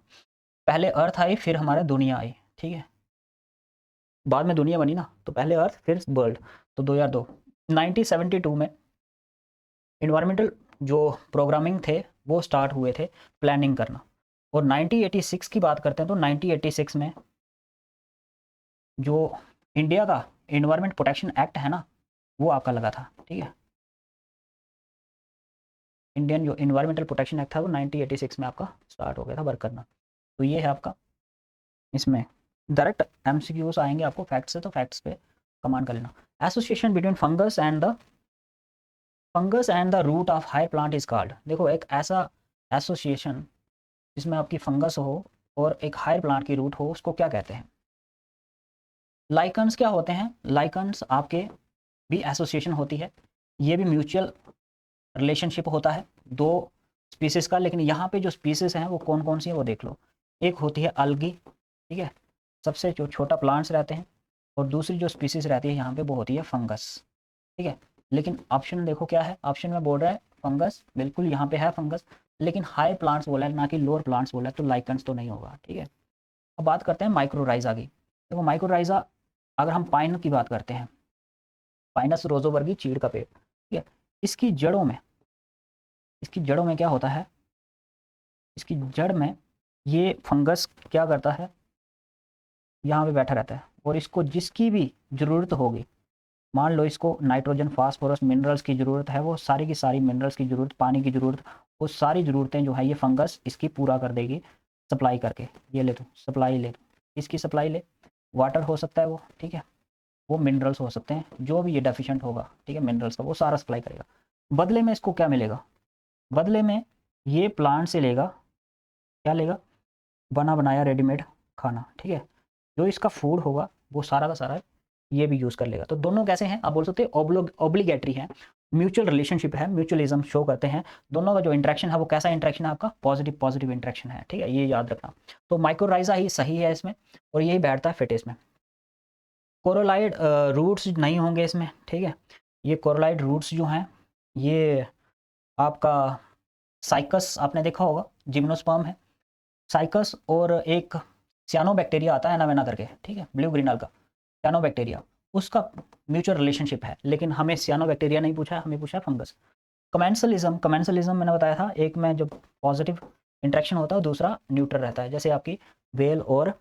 S1: पहले अर्थ आई, फिर हमारे दुनिया आई, ठीक है। बाद में दुनिया बनी ना, तो पहले अर्थ फिर वर्ल्ड। तो 2002 1972 में इन्वायरमेंटल जो प्रोग्रामिंग थे वो स्टार्ट हुए थे, प्लानिंग करना। और 1986 की बात करते हैं तो 1986 में जो इंडिया का इन्वायरमेंट प्रोटेक्शन एक्ट है ना, वो आपका लगा था, ठीक है। इंडियन जो इन्वायरमेंटल प्रोटेक्शन एक्ट था वो 1986 में आपका स्टार्ट हो गया था वर्क करना। तो ये है आपका, इसमें डायरेक्ट एमसीक्यूज आएंगे आपको फैक्ट से, तो फैक्ट्स पे कमांड कर लेना। Association between fungus and the root of higher plant is called. देखो एक ऐसा एसोसिएशन जिसमें आपकी फंगस हो और एक हायर प्लांट की रूट हो, उसको क्या कहते हैं। लाइकन्स क्या होते हैं, लाइकन्स आपके भी एसोसिएशन होती है, ये भी म्यूचुअल रिलेशनशिप होता है दो स्पीसीज का। लेकिन यहाँ पे जो स्पीसीज हैं वो कौन कौन सी है वो देख लो। एक होती है अलगी, ठीक है, सबसे जो छोटा प्लांट्स रहते हैं। और दूसरी जो स्पीसीज रहती है यहाँ पे वो होती है फंगस, ठीक है। लेकिन ऑप्शन देखो क्या है, ऑप्शन में बोल रहा है फंगस, बिल्कुल यहाँ पे है फंगस, लेकिन हाई प्लांट्स बोला है ना कि लोअर प्लांट्स बोला है, तो लाइकन्स तो नहीं होगा, ठीक है। अब बात करते हैं माइक्रोराइजा की। देखो माइक्रोराइजा, अगर हम पाइन की बात करते हैं, पाइनस रोजोवर्गी चीड़ का पेड़, ठीक है। इसकी जड़ों में, इसकी जड़ों में क्या होता है, इसकी जड़ में ये फंगस क्या करता है, यहाँ पे बैठा रहता है। और इसको जिसकी भी ज़रूरत होगी, मान लो इसको नाइट्रोजन फास्फोरस मिनरल्स की ज़रूरत है, वो सारी की सारी मिनरल्स की ज़रूरत, पानी की ज़रूरत, वो सारी ज़रूरतें जो है ये फंगस इसकी पूरा कर देगी सप्लाई करके। ये ले, तो सप्लाई ले, इसकी सप्लाई ले, वाटर हो सकता है वो, ठीक है, वो मिनरल्स हो सकते हैं, जो भी ये डेफिशिएंट होगा, ठीक है, मिनरल्स का, वो सारा सप्लाई करेगा। बदले में इसको क्या मिलेगा, बदले में ये प्लांट से लेगा, क्या लेगा, बना बनाया रेडीमेड खाना, ठीक है। जो इसका फूड होगा वो सारा का सारा ये भी यूज़ कर लेगा। तो दोनों कैसे हैं, आप बोल सकते हैं ऑब्लिगेटरी है, म्यूचुअल रिलेशनशिप है, म्यूचुअलिज्म शो करते हैं। दोनों का जो इंटरेक्शन है वो कैसा इंटरेक्शन है आपका, पॉजिटिव इंटरेक्शन है, ठीक है, ये याद रखना। तो माइक्रोराइजा ही सही है इसमें, और यही बैठता है फिटिस में। कोरोलाइड रूट्स नहीं होंगे इसमें, ठीक है। ये कोरोलाइड रूट्स जो हैं ये आपका साइकस, आपने देखा होगा, जिम्नोस्पर्म है साइकस, और एक सियानो बैक्टीरिया आता है एनावेना करके, ठीक है, ब्लू ग्रीन का सियानो बैक्टीरिया, उसका म्यूचुअल रिलेशनशिप है। लेकिन हमें सियानो बैक्टीरिया नहीं पूछा है, हमें पूछा है फंगस। कमेंसलिज्म मैंने बताया था, एक में जो पॉजिटिव इंट्रैक्शन होता है, दूसरा न्यूट्रल रहता है, जैसे आपकी वेल और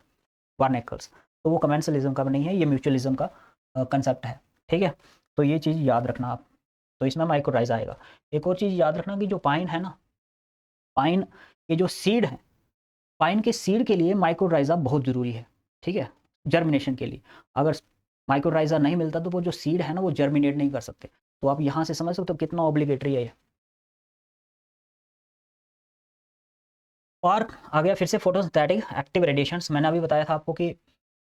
S1: बार्नेकल्स। तो वो कमेंसलिज्म का नहीं है, ये म्यूचुअलिज्म का कंसेप्ट है, ठीक है। तो ये चीज़ याद रखना आप। तो इसमें माइक्रोराइजा आएगा। एक और चीज़ याद रखना कि जो पाइन है ना, पाइन के जो सीड हैं, पाइन के सीड के लिए माइक्रोराइजा बहुत ज़रूरी है, ठीक है, जर्मिनेशन के लिए। अगर माइक्रोराइजा नहीं मिलता तो वो जो सीड है ना वो जर्मिनेट नहीं कर सकते। तो आप यहाँ से समझ सकते हो कितना ऑब्लिगेटरी है ये। और आ गया फिर से फोटोसिंथेटिक एक्टिव रेडिएशंस। मैंने अभी बताया था आपको कि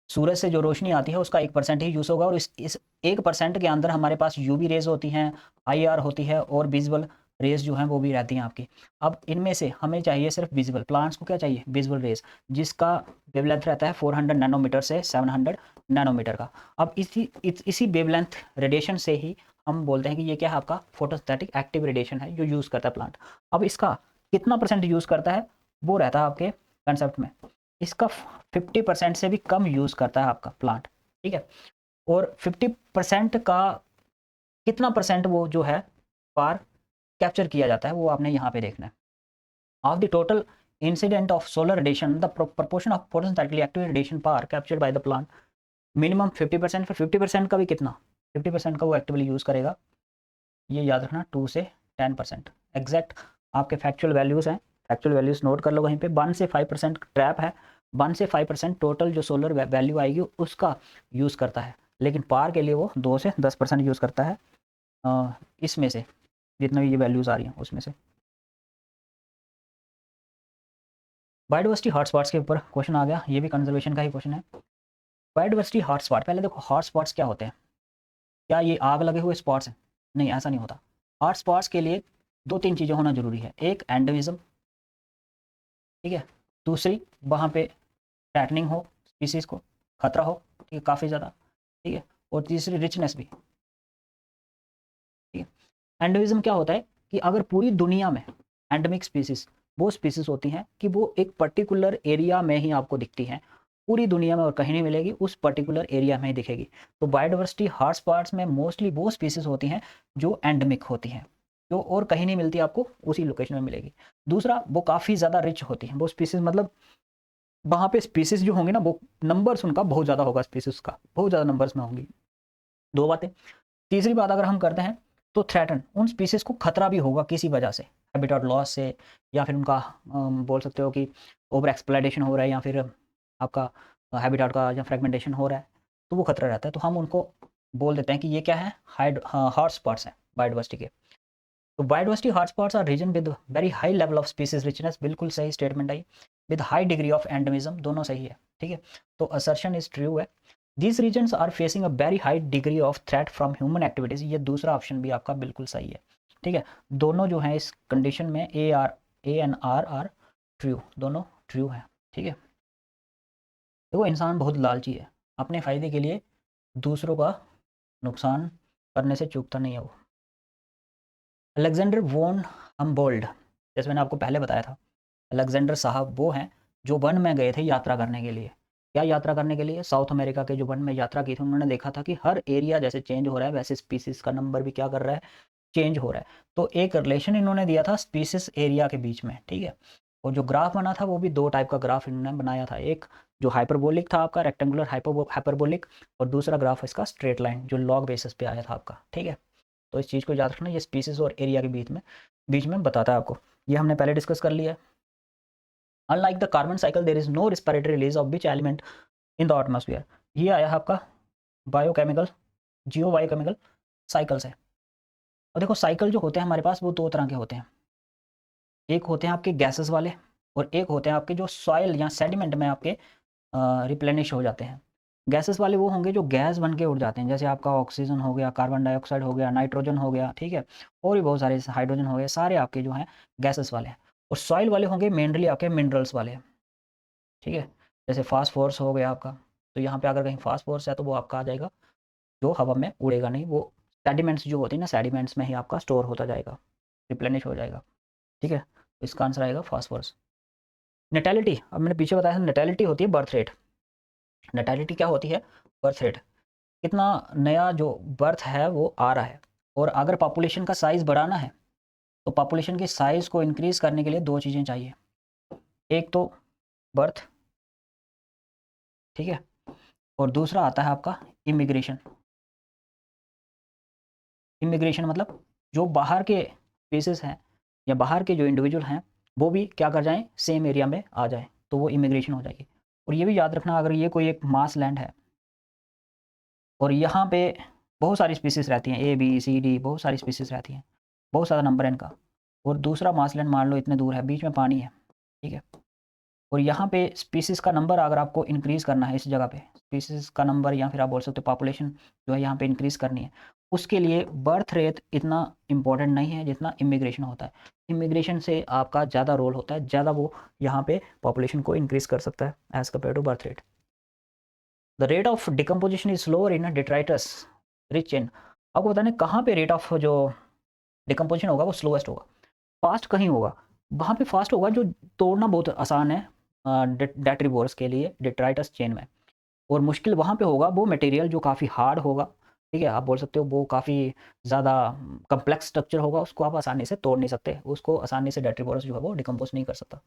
S1: सूरज से जो रोशनी आती है उसका 1% ही यूज़ होगा, और इस 1% के अंदर हमारे पास यूवी रेज होती हैं, आईआर होती है, और विजुअल रेज जो हैं वो भी रहती हैं आपकी। अब इनमें से हमें चाहिए सिर्फ विजुअल, प्लांट्स को क्या चाहिए, विजुअल रेज, जिसका वेवलेंथ रहता है 400 नैनोमीटर से 700 नैनोमीटर का। अब इसी वेवलेंथ रेडिएशन से ही हम बोलते हैं कि ये क्या है, आपका फोटोसिंथेटिक एक्टिव रेडिएशन है जो यूज़ करता है प्लांट। अब इसका कितना परसेंट यूज़ करता है वो रहता है आपके कंसेप्ट में, इसका 50% से भी कम यूज़ करता है आपका प्लांट, ठीक है। और 50% का कितना परसेंट वो जो है पार कैप्चर किया जाता है, वो आपने यहाँ पे देखना है। Of the total incident of solar radiation the proportion of photosynthetically active radiation PAR captured by the plant, minimum 50%, फिर 50% का भी कितना 50% का वो एक्टिवली यूज़ करेगा। ये याद रखना 2 से 10%। एग्जैक्ट आपके फैक्चुअल वैल्यूज़ हैं, फैक्चुअल वैल्यूज़ नोट कर लो वहीं पे। 1 से 5% ट्रैप है, 1 से 5% टोटल जो सोलर वैल्यू आएगी उसका यूज़ करता है, लेकिन पार के लिए वो 2 से 10% यूज़ करता है इसमें से, जितना भी ये वैल्यूज़ आ रही हैं उसमें से। बायोडाइवर्सिटी हॉटस्पॉट्स के ऊपर क्वेश्चन आ गया, ये भी कंजर्वेशन का ही क्वेश्चन है। बायोडाइवर्सिटी हॉटस्पॉट, पहले देखो हॉटस्पॉट्स क्या होते हैं। क्या ये आग लगे हुए स्पॉट्स हैं? नहीं, ऐसा नहीं होता। हॉटस्पॉट्स के लिए 2-3 चीज़ें होना ज़रूरी है। एक एंडेमिज्म, ठीक है। दूसरी वहाँ पे थ्रेटनिंग हो स्पीसीज़ को, खतरा हो, ठीक है, काफ़ी ज़्यादा, ठीक है। और तीसरी रिचनेस भी, ठीक है। एंडेमिज्म क्या होता है कि अगर पूरी दुनिया में एंडेमिक स्पीसीज़ वो स्पीसीज़ होती हैं कि वो एक पर्टिकुलर एरिया में ही आपको दिखती हैं, पूरी दुनिया में और कहीं नहीं मिलेगी, उस पर्टिकुलर एरिया में ही दिखेगी। तो बायोडाइवर्सिटी हॉटस्पॉट्स में मोस्टली वो स्पीसीज़ होती हैं जो एंडेमिक होती हैं, जो और कहीं नहीं मिलती, आपको उसी लोकेशन में मिलेगी। दूसरा, वो काफ़ी ज़्यादा रिच होती हैं वो स्पीसीज़, मतलब वहाँ पे स्पीसीज़ जो होंगे ना, वो नंबर्स उनका बहुत ज़्यादा होगा, स्पीसीज़ का बहुत ज़्यादा नंबर्स में होंगी। 2 बातें। तीसरी बात अगर हम करते हैं तो थ्रेटन, उन स्पीसीज़ को खतरा भी होगा किसी वजह से, हैबिटेट लॉस से, या फिर उनका बोल सकते हो कि ओवर एक्सप्लॉइटेशन हो रहा है, या फिर आपका हैबिटेट का या फ्रेगमेंटेशन हो रहा है, तो वो खतरा रहता है। तो हम उनको बोल देते हैं कि ये क्या है, हॉटस्पॉट्स हैं बायोडाइवर्सिटी के। तो biodiversity hotspots are region with very high level of species richness, बिल्कुल सही statement I. With high degree of endemism, दोनों सही है, ठीक है। तो असर्शन इज ट्रू है। These regions are facing a very high degree of threat from human activities, ये दूसरा ऑप्शन भी आपका बिल्कुल सही है, ठीक है। दोनों जो हैं इस कंडीशन में ए एन आर ट्रू, दोनों ट्रू है, ठीक है। देखो इंसान बहुत लालची है, अपने फ़ायदे के लिए दूसरों का नुकसान करने से चूकता नहीं है वो। अलेक्जेंडर वोन हमबोल्ड, जैसे मैंने आपको पहले बताया था, अलेक्जेंडर साहब वो हैं जो वन में गए थे यात्रा करने के लिए। क्या यात्रा करने के लिए? साउथ अमेरिका के जो वन में यात्रा की थी, उन्होंने देखा था कि हर एरिया जैसे चेंज हो रहा है वैसे स्पीसीज़ का नंबर भी क्या कर रहा है, चेंज हो रहा है। तो एक रिलेशन इन्होंने दिया था स्पीसीज़ एरिया के बीच में, ठीक है। और जो ग्राफ बना था वो भी 2 टाइप का ग्राफ इन्होंने बनाया था। एक जो हाइपरबोलिक था आपका, रेक्टेंगुलर हाइपरबोलिक, और दूसरा ग्राफ इसका स्ट्रेट लाइन जो लॉग बेसिस पे आया था आपका, ठीक है। तो इस चीज़ को याद रखना, ये स्पीसीज़ और एरिया के बीच में बताता है आपको। ये हमने पहले डिस्कस कर लिया है। Unlike the carbon cycle there is no respiratory release of which element in the atmosphere. ये आया है आपका बायोकेमिकल, जियो बायोकेमिकल साइकिल से। और देखो साइकिल जो होते हैं हमारे पास वो 2 तरह के होते हैं। एक होते हैं आपके गैसेस वाले, और एक होते हैं आपके जो सॉइल या सेडिमेंट में आपके रिप्लेनिश हो जाते हैं। गैसेस वाले वो होंगे जो गैस बन के उड़ जाते हैं, जैसे आपका ऑक्सीजन हो गया, कार्बन डाइऑक्साइड हो गया, नाइट्रोजन हो गया, ठीक है। और भी बहुत सारे, हाइड्रोजन हो गए, सारे आपके जो हैं गैसेस वाले हैं। और सॉइल वाले होंगे मेनली आपके मिनरल्स वाले, ठीक है। जैसे फास्फोरस हो गया आपका, तो यहाँ पे अगर कहीं फास्फोरस है तो वो आपका आ जाएगा, जो हवा में उड़ेगा नहीं, वो सेडिमेंट्स जो होती है ना, सेडिमेंट्स में ही आपका स्टोर होता जाएगा, रिप्लेनिश हो जाएगा, ठीक है। तो इसका आंसर आएगा फास्फोरस। नेटेलिटी, अब मैंने पीछे बताया था, नेटेलिटी होती है बर्थ रेट। नेटेलिटी क्या होती है? बर्थ रेट, कितना नया जो बर्थ है वो आ रहा है। और अगर पॉपुलेशन का साइज़ बढ़ाना है तो पॉपुलेशन के साइज़ को इंक्रीज़ करने के लिए 2 चीज़ें चाहिए। एक तो बर्थ, ठीक है, और दूसरा आता है आपका इमिग्रेशन। इमिग्रेशन मतलब जो बाहर के स्पेसेस हैं या बाहर के जो इंडिविजुअल हैं वो भी क्या कर जाएँ, सेम एरिया में आ जाएँ, तो वो इमिग्रेशन हो जाएगी। और ये भी याद रखना, अगर ये कोई एक मास लैंड है और यहाँ पे बहुत सारी स्पीशीज़ रहती हैं, ए, बी, सी, डी, बहुत सारी स्पीशीज़ रहती हैं, बहुत ज़्यादा नंबर है इनका। और दूसरा मार्सलैंड मान लो इतने दूर है, बीच में पानी है, ठीक है। और यहाँ पे स्पीशीज़ का नंबर अगर आपको इंक्रीज़ करना है, इस जगह पे स्पीशीज़ का नंबर, या फिर आप बोल सकते हो पॉपुलेशन जो है यहाँ पे इंक्रीज़ करनी है, उसके लिए बर्थ रेट इतना इम्पोर्टेंट नहीं है जितना इमिग्रेशन होता है। इमिग्रेशन से आपका ज़्यादा रोल होता है, ज़्यादा वो यहाँ पे पॉपुलेशन को इंक्रीज़ कर सकता है as compare to birth rate. The rate of decomposition is slower in detritus rich chain. आपको बताना है कहाँ पे रेट ऑफ जो डिकम्पोजिशन होगा वो स्लोएस्ट होगा। फास्ट कहीं होगा, वहाँ पे फास्ट होगा जो तोड़ना बहुत आसान है डेट्रीबोरस के लिए डिट्राइटस चेन में। और मुश्किल वहाँ पे होगा वो मटेरियल जो काफ़ी हार्ड होगा, ठीक है। आप बोल सकते हो वो काफ़ी ज़्यादा कम्प्लेक्स स्ट्रक्चर होगा, उसको आप आसानी से तोड़ नहीं सकते, उसको आसानी से डेट्रीबोरस जो है वो डिकम्पोज नहीं कर सकता।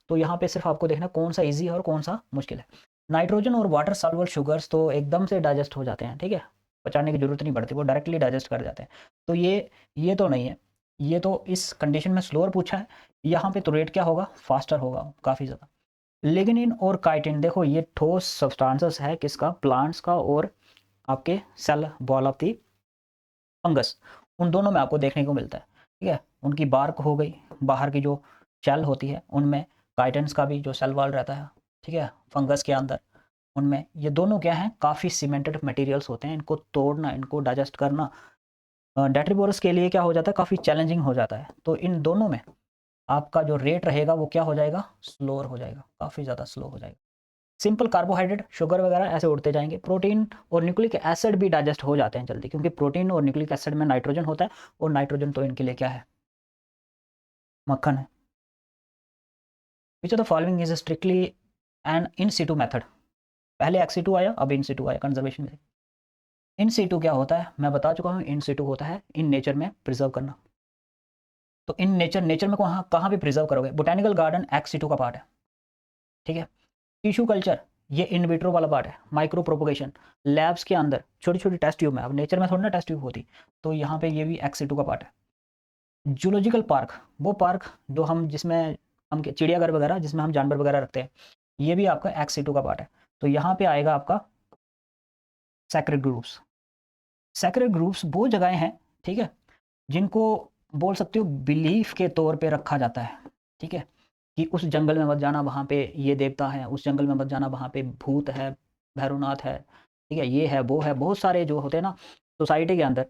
S1: तो यहाँ पे सिर्फ आपको देखना कौन सा ईजी है और कौन सा मुश्किल है। नाइट्रोजन और वाटर सॉल्युबल शुगर्स तो एकदम से डाइजेस्ट हो जाते हैं, ठीक है। पचाने की ज़रूरत नहीं पड़ती, वो डायरेक्टली डाइजेस्ट कर जाते हैं। तो ये तो नहीं है, ये तो इस कंडीशन में स्लोअर पूछा है, यहाँ पे तो रेट क्या होगा, फास्टर होगा काफ़ी ज़्यादा। लिग्निन और काइटिन, देखो ये ठोस सब्सटेंसेस है किसका, प्लांट्स का और आपके cell wall of the fungus, उन दोनों में आपको देखने को मिलता है। ठीक है, उनकी बार्क हो गई, बाहर की जो शेल होती है उनमें, काइटिन्स का भी जो सेल वॉल रहता है, ठीक है, फंगस के अंदर, उनमें ये दोनों क्या हैं, काफ़ी सीमेंटेड मटेरियल्स होते हैं, इनको तोड़ना, इनको डाइजेस्ट करना डेट्रीबोरस के लिए क्या हो जाता है, काफ़ी चैलेंजिंग हो जाता है। तो इन दोनों में आपका जो रेट रहेगा वो क्या हो जाएगा, स्लोअर हो जाएगा, काफ़ी ज़्यादा स्लो हो जाएगा। सिंपल कार्बोहाइड्रेट, शुगर वगैरह ऐसे उड़ते जाएंगे। प्रोटीन और न्यूक्लिक एसिड भी डाइजेस्ट हो जाते हैं जल्दी, क्योंकि प्रोटीन और न्यूक्लिक एसिड में नाइट्रोजन होता है, और नाइट्रोजन तो इनके लिए क्या है, मक्खन है। Which of the following is strictly an in situ method, पहले एक्स सीटू आया, अब इन सीटू आया कंजर्वेशन में। इन सीटू क्या होता है, मैं बता चुका हूँ, इन सीटू होता है इन नेचर में प्रिजर्व करना। तो इन नेचर, नेचर में कहाँ कहाँ भी प्रिजर्व करोगे, बोटेनिकल गार्डन एक्स सीटू का पार्ट है। ठीक है, टिश्यू कल्चर ये इन विट्रो वाला पार्ट है। माइक्रो प्रोपोगेशन लैब्स के अंदर छोटी छोटी टेस्ट ट्यूब में, अब नेचर में थोड़ी ना टेस्ट ट्यूब होती, तो यहाँ पे ये भी एक्स सीटू का पार्ट है। जूलॉजिकल पार्क, वो पार्क जो हम, जिसमें हम चिड़ियाघर वगैरह जिसमें हम जानवर वगैरह रखते हैं, ये भी आपका एक्स सीटू का पार्ट है। तो यहाँ पे आएगा आपका सैक्रेड ग्रुप्स। सैक्रेड ग्रुप्स वो जगहें हैं, ठीक है, जिनको बोल सकते हो बिलीफ के तौर पे रखा जाता है। ठीक है, कि उस जंगल में मत जाना, वहाँ पे ये देवता है, उस जंगल में मत जाना, वहाँ पे भूत है, भैरवनाथ है, ठीक है, ये है, वो है, बहुत सारे जो होते हैं ना सोसाइटी के अंदर,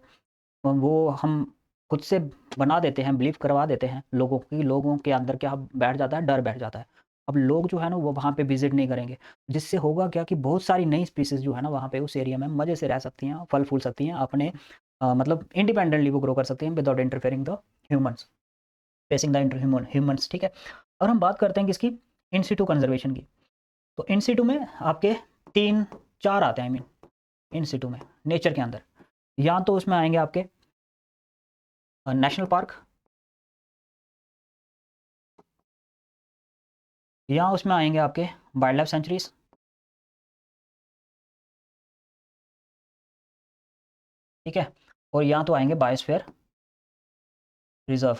S1: वो हम खुद से बना देते हैं, बिलीव करवा देते हैं लोगों की, लोगों के अंदर क्या बैठ जाता है, डर बैठ जाता है। अब लोग जो है ना वो वहाँ पे विजिट नहीं करेंगे, जिससे होगा क्या कि बहुत सारी नई स्पीसीज़ जो है ना वहाँ पे उस एरिया में मज़े से रह सकती हैं, फल फूल सकती हैं, अपने मतलब इंडिपेंडेंटली वो ग्रो कर सकती हैं without interfering the humans, facing the humans. ठीक है, और हम बात करते हैं किसकी, इन सिटू कंजर्वेशन की। तो इन सिटू में आपके 3-4 आते हैं, आई मीन इन सिटू में नेचर के अंदर, या तो उसमें आएंगे आपके नेशनल पार्क, या उसमें आएंगे आपके वाइल्ड लाइफ सेंचुरीज, ठीक है, और या तो आएंगे बायोस्फीयर रिजर्व।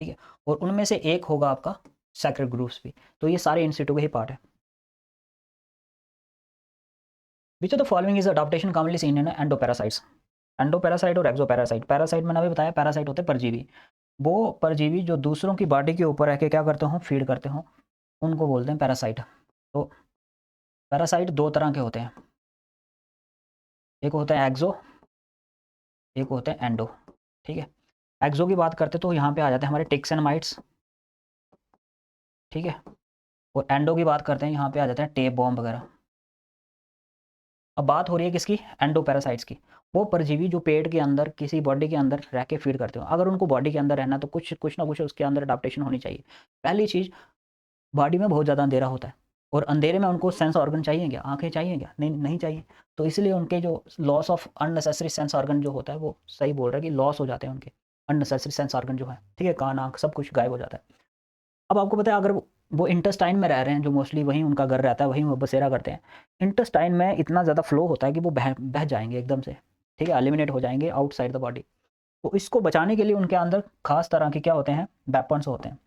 S1: ठीक है, और उनमें से एक होगा आपका सैक्रेड ग्रुप्स भी। तो ये सारे इंस्टीट्यूट के ही पार्ट है। Which of the following is adaptation commonly seen in endoparasites, endoparasite और एक्सोपैरासाइट। पैरासाइट मैंने अभी बताया, पैरासाइट होते हैं परजीवी, वो परजीवी जो दूसरों की बॉडी के ऊपर रह के क्या करते हो, फीड करते हो, उनको बोलते हैं पैरासाइट। तो पैरासाइट दो तरह के होते हैं, एक होता है एक्सो, एक होता है एंडो। ठीक है, एक्सो की बात करते तो यहाँ पे आ जाते हैं हमारे टिक्स एंड माइट्स, ठीक है, और एंडो की बात करते हैं, यहाँ पे आ जाते हैं टेप बॉम्ब वगैरह। अब बात हो रही है किसकी, एंडोपैरासाइट्स की। वो परजीवी जो पेट के अंदर किसी बॉडी के अंदर रह के फीड करते हो, अगर उनको बॉडी के अंदर रहना तो कुछ कुछ ना कुछ उसके अंदर अडाप्टेशन होनी चाहिए। पहली चीज़, बॉडी में बहुत ज़्यादा अंधेरा होता है, और अंधेरे में उनको सेंस ऑर्गन चाहिए क्या, आंखें चाहिए क्या, नहीं नहीं चाहिए। तो इसलिए उनके जो loss of unnecessary sense organ जो होता है, वो सही बोल रहा है कि लॉस हो जाते हैं उनके अननेसेसरी सेंस ऑर्गन जो है, ठीक है, कान आँख सब कुछ गायब हो जाता है। अब आपको पता है, अगर वो इंटेस्टाइन में रह रहे हैं, जो मोस्टली वहीं उनका घर रहता है, वहीं वो बसेरा करते हैं, इंटेस्टाइन में इतना ज़्यादा फ्लो होता है कि वो बह बह जाएंगे एकदम से, ठीक है, एलिमिनेट हो जाएंगे आउटसाइड द बॉडी। तो इसको बचाने के लिए उनके अंदर खास तरह के क्या होते हैं, वेपन्स होते हैं,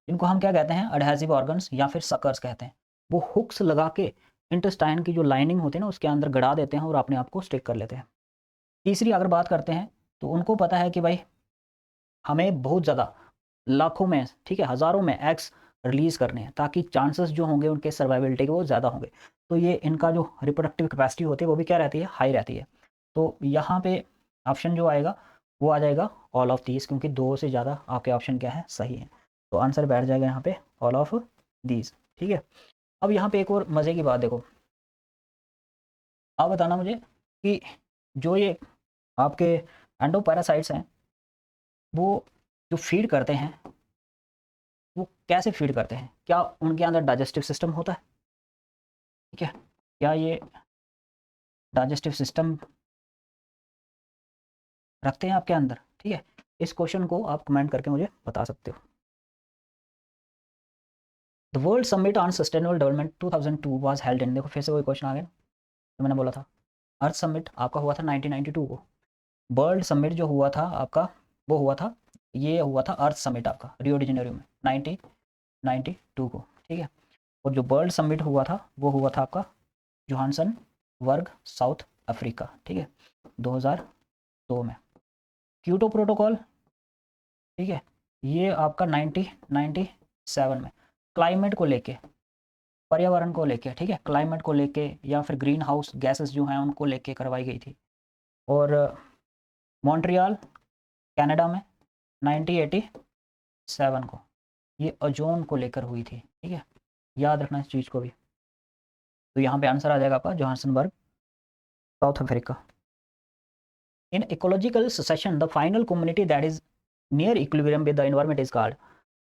S1: इनको हम क्या कहते हैं, अडहेसिव ऑर्गन्स या फिर सकर्स कहते हैं। वो हुक्स लगा के इंटेस्टाइन की जो लाइनिंग होती है ना उसके अंदर गड़ा देते हैं और अपने आप को स्टिक कर लेते हैं। तीसरी अगर बात करते हैं, तो उनको पता है कि भाई हमें बहुत ज़्यादा लाखों में, ठीक है, हज़ारों में एग्स रिलीज़ करने हैं, ताकि चांसेस जो होंगे उनके सर्वाइवलिटी के वो ज़्यादा होंगे। तो ये इनका जो रिप्रोडक्टिव कैपेसिटी होती है वो भी क्या रहती है, हाई रहती है। तो यहाँ पे ऑप्शन जो आएगा वो आ जाएगा ऑल ऑफ दीज, क्योंकि दो से ज़्यादा आपके ऑप्शन क्या है, सही है। तो आंसर बैठ जाएगा यहाँ पे ऑल ऑफ दीज। ठीक है, अब यहाँ पे एक और मज़े की बात देखो, आप बताना मुझे कि जो ये आपके एंडोपैरासाइट्स हैं, वो जो फीड करते हैं वो कैसे फीड करते हैं, क्या उनके अंदर डाइजेस्टिव सिस्टम होता है, ठीक है, क्या ये डाइजेस्टिव सिस्टम रखते हैं आपके अंदर, ठीक है। इस क्वेश्चन को आप कमेंट करके मुझे बता सकते हो। The world summit on sustainable development 2002 was held in, देखो फिर से वही क्वेश्चन आ गया जो मैंने बोला था, अर्थ समिट आपका हुआ था 1992 को। वर्ल्ड समिट जो हुआ था आपका, वो हुआ था, ये हुआ था अर्थ समिट आपका रियो डी जेनेरियो में 1992 को, ठीक है। और जो वर्ल्ड समिट हुआ था वो हुआ था आपका जोहान्सनबर्ग, साउथ अफ्रीका, ठीक है, 2002 में। क्योटो प्रोटोकॉल, ठीक है, ये आपका 1997 में क्लाइमेट को लेके, पर्यावरण को लेके, ठीक है, क्लाइमेट को लेके या फिर ग्रीन हाउस गैसेस जो हैं उनको लेके करवाई गई थी। और मॉन्ट्रियल कनाडा में 1987 को ये ओजोन को लेकर हुई थी, ठीक है, याद रखना इस चीज़ को भी। तो यहाँ पे आंसर आ जाएगा आपका Johannesburg, South Africa. In ecological succession the final community that is near equilibrium with the environment is called.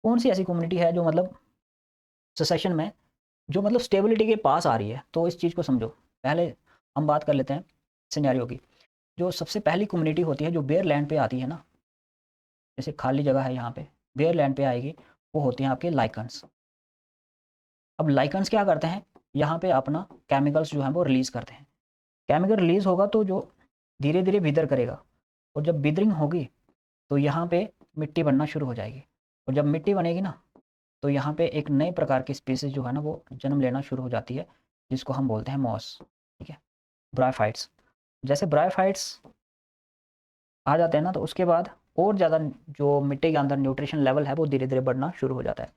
S1: कौन सी ऐसी कम्युनिटी है जो मतलब सुसेशन में जो मतलब स्टेबिलिटी के पास आ रही है? तो इस चीज़ को समझो। पहले हम बात कर लेते हैं सिनेरियो की। जो सबसे पहली कम्युनिटी होती है जो बेयर लैंड पे आती है ना, जैसे खाली जगह है यहाँ पे, बेयर लैंड पे आएगी, वो होती हैं आपके लाइकन्स। अब लाइकन्स क्या करते हैं, यहाँ पे अपना केमिकल्स जो हैं वो रिलीज़ करते हैं। केमिकल रिलीज़ होगा तो जो धीरे धीरे विदर करेगा, और जब विदरिंग होगी तो यहाँ पे मिट्टी बनना शुरू हो जाएगी। और जब मिट्टी बनेगी ना, तो यहाँ पे एक नए प्रकार की स्पीसीज जो है ना वो जन्म लेना शुरू हो जाती है, जिसको हम बोलते हैं मॉस, ठीक है, ब्रायोफाइट्स। जैसे ब्रायोफाइट्स आ जाते हैं ना, तो उसके बाद और ज़्यादा जो मिट्टी के अंदर न्यूट्रिशन लेवल है वो धीरे धीरे बढ़ना शुरू हो जाता है।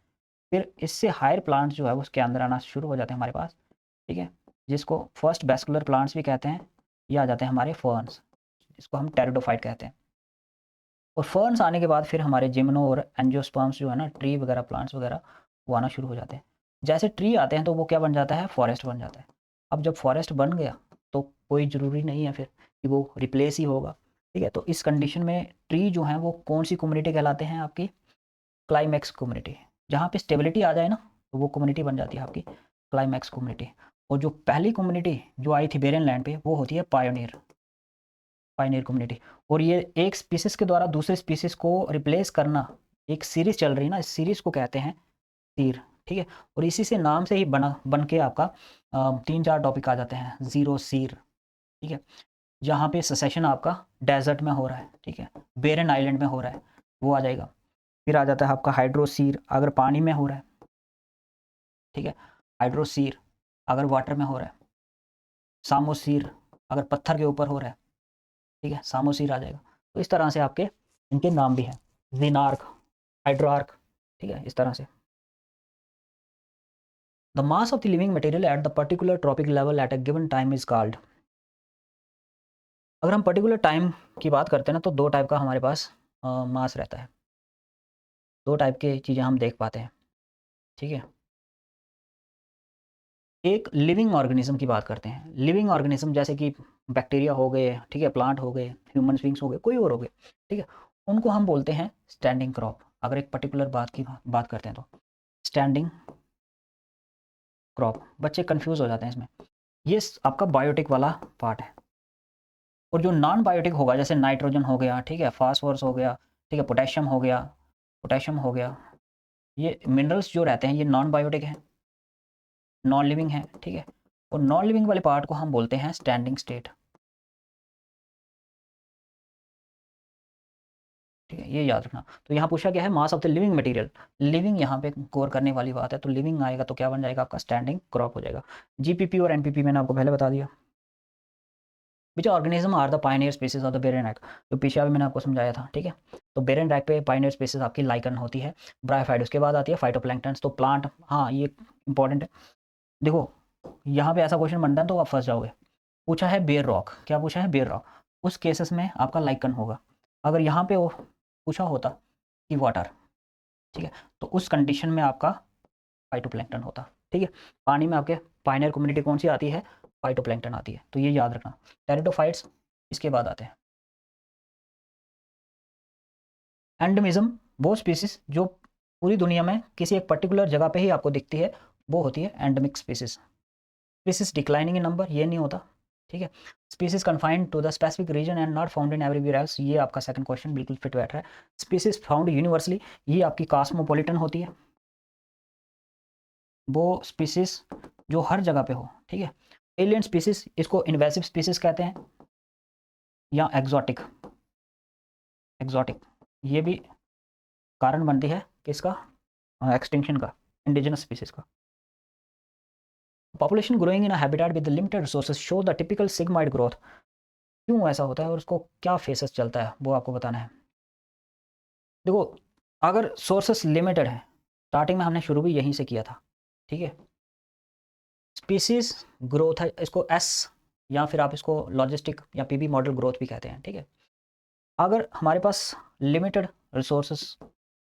S1: फिर इससे हायर प्लांट्स जो है वो उसके अंदर आना शुरू हो जाते हैं हमारे पास, ठीक है, जिसको फर्स्ट वेस्कुलर प्लांट्स भी कहते हैं। ये आ जाते हैं हमारे फर्न्स, जिसको हम टेरिडोफाइट कहते हैं। और फर्न्स आने के बाद फिर हमारे जिम्नो और एंजियोस्पर्म्स जो है ना, ट्री वगैरह, प्लांट्स वगैरह, वो आना शुरू हो जाते हैं। जैसे ट्री आते हैं तो वो क्या बन जाता है, फॉरेस्ट बन जाता है। अब जब फॉरेस्ट बन गया तो कोई ज़रूरी नहीं है फिर कि वो रिप्लेस ही होगा, ठीक है। तो इस कंडीशन में ट्री जो हैं वो कौन सी कम्युनिटी कहलाते हैं, आपकी क्लाइमैक्स कम्युनिटी। जहाँ पे स्टेबिलिटी आ जाए ना, तो वो कम्युनिटी बन जाती है आपकी क्लाइमैक्स कम्युनिटी। और जो पहली कम्युनिटी जो आई थी बेरियन लैंड पे, वो होती है पायोनियर, पायनियर कम्युनिटी। और ये एक स्पीसीज़ के द्वारा दूसरे स्पीसीज़ को रिप्लेस करना, एक सीरीज़ चल रही है ना, इस सीरीज़ को कहते हैं सीर, ठीक है। और इसी से नाम से ही बन के आपका 3-4 टॉपिक आ जाते हैं, ज़ीरो सीर, ठीक है। जहाँ पे सेसेशन आपका डेज़र्ट में हो रहा है, ठीक है, बेरन आइलैंड में हो रहा है, वो आ जाएगा। फिर आ जाता है आपका हाइड्रोसीर, अगर पानी में हो रहा है, ठीक है, हाइड्रोसीर अगर वाटर में हो रहा है, सामोसीर अगर पत्थर के ऊपर हो रहा है, ठीक है, सामोसीर आ जाएगा। तो इस तरह से आपके इनके नाम भी हैं, ज़िनार्क, हाइड्रोआर्क, ठीक है, इस तरह से। The mass of the living material at the particular trophic level at a given time is called. अगर हम पर्टिकुलर टाइम की बात करते हैं ना, तो दो टाइप का हमारे पास मास रहता है, दो टाइप की चीज़ें हम देख पाते हैं, ठीक है। एक लिविंग ऑर्गेनिज्म की बात करते हैं। लिविंग ऑर्गेनिज्म जैसे कि बैक्टीरिया हो गए, ठीक है, प्लांट हो गए, ह्यूमन बीइंग्स हो गए, कोई और हो गए, ठीक है, उनको हम बोलते हैं स्टैंडिंग क्रॉप। अगर एक पर्टिकुलर बात की बात करते हैं तो स्टैंडिंग क्रॉप, बच्चे कंफ्यूज हो जाते हैं इसमें। ये आपका बायोटिक वाला पार्ट है। और जो नॉन बायोटिक होगा, जैसे नाइट्रोजन हो गया, ठीक है, फास्फोरस हो गया, ठीक है, पोटेशियम हो गया, पोटेशियम हो गया, ये मिनरल्स जो रहते हैं ये नॉन बायोटिक हैं, नॉन लिविंग हैं, ठीक है। और नॉन लिविंग वाले पार्ट को हम बोलते हैं स्टैंडिंग स्टेट, ठीक है, ये याद रखना। तो यहाँ पूछा गया है mass of the living material, living यहाँ पे कोर करने वाली बात है, तो लिविंग आएगा तो क्या बन जाएगा आपका स्टैंडिंग क्रॉप हो जाएगा। जीपीपी और एनपीपी मैंने आपको पहले बता दिया। Which organism are the pioneer species of the barren rock, जो पीछे अभी मैंने आपको समझाया था, ठीक है। तो बेरेन रैक पे पायनियर स्पीसीज आपकी लाइकन होती है, ब्रायोफाइट, उसके बाद आती है फाइटोप्लैंक्टन्स, तो प्लांट, हाँ ये इंपॉर्टेंट है। देखो यहाँ पे ऐसा क्वेश्चन बनता है तो आप फंस जाओगे। पूछा है बेयर रॉक, क्या पूछा है, बेयर रॉक, उस केसेस में आपका लाइकन होगा। अगर यहाँ पे वो पूछा होता कि वाटर, ठीक है, तो उस कंडीशन में आपका फाइटोप्लैंक्टन होता, ठीक है। पानी में आपके पायनियर कम्युनिटी कौन सी आती है, फाइटोप्लैंक्टन आती है, तो ये याद रखना। टेरिडोफाइट्स इसके बाद आते हैं। एंडेमिज्म, वो स्पीसीज जो पूरी दुनिया में किसी एक पर्टिकुलर जगह पे ही आपको दिखती है, वो होती है endemic species. Species declining in number, ये नहीं होता, ठीक है। Species confined to the specific region and not found in everywhere else, ये आपका सेकंड क्वेश्चन बिल्कुल फिट बैठ रहा है। स्पीसीज फाउंड यूनिवर्सली, ये आपकी कॉस्मोपॉलिटन होती है, वो स्पीसीज जो हर जगह पे हो, ठीक है। एलियन स्पीसीज, इसको इन्वेसिव स्पीसीज कहते हैं या एग्जॉटिक। एग्जॉटिक ये भी कारण बनती है किसका, एक्सटिंक्शन का, इंडिजिनस स्पीसीज का। Population growing in a habitat with limited resources show the typical sigmoid growth. क्यों ऐसा होता है और उसको क्या फेसेस चलता है वो आपको बताना है। देखो, अगर सोर्सेस लिमिटेड हैं, स्टार्टिंग में हमने शुरू भी यहीं से किया था, ठीक है। स्पीसीज ग्रोथ है, इसको एस या फिर आप इसको लॉजिस्टिक या पीबी मॉडल ग्रोथ भी कहते हैं, ठीक है। अगर हमारे पास लिमिटेड रिसोर्सेस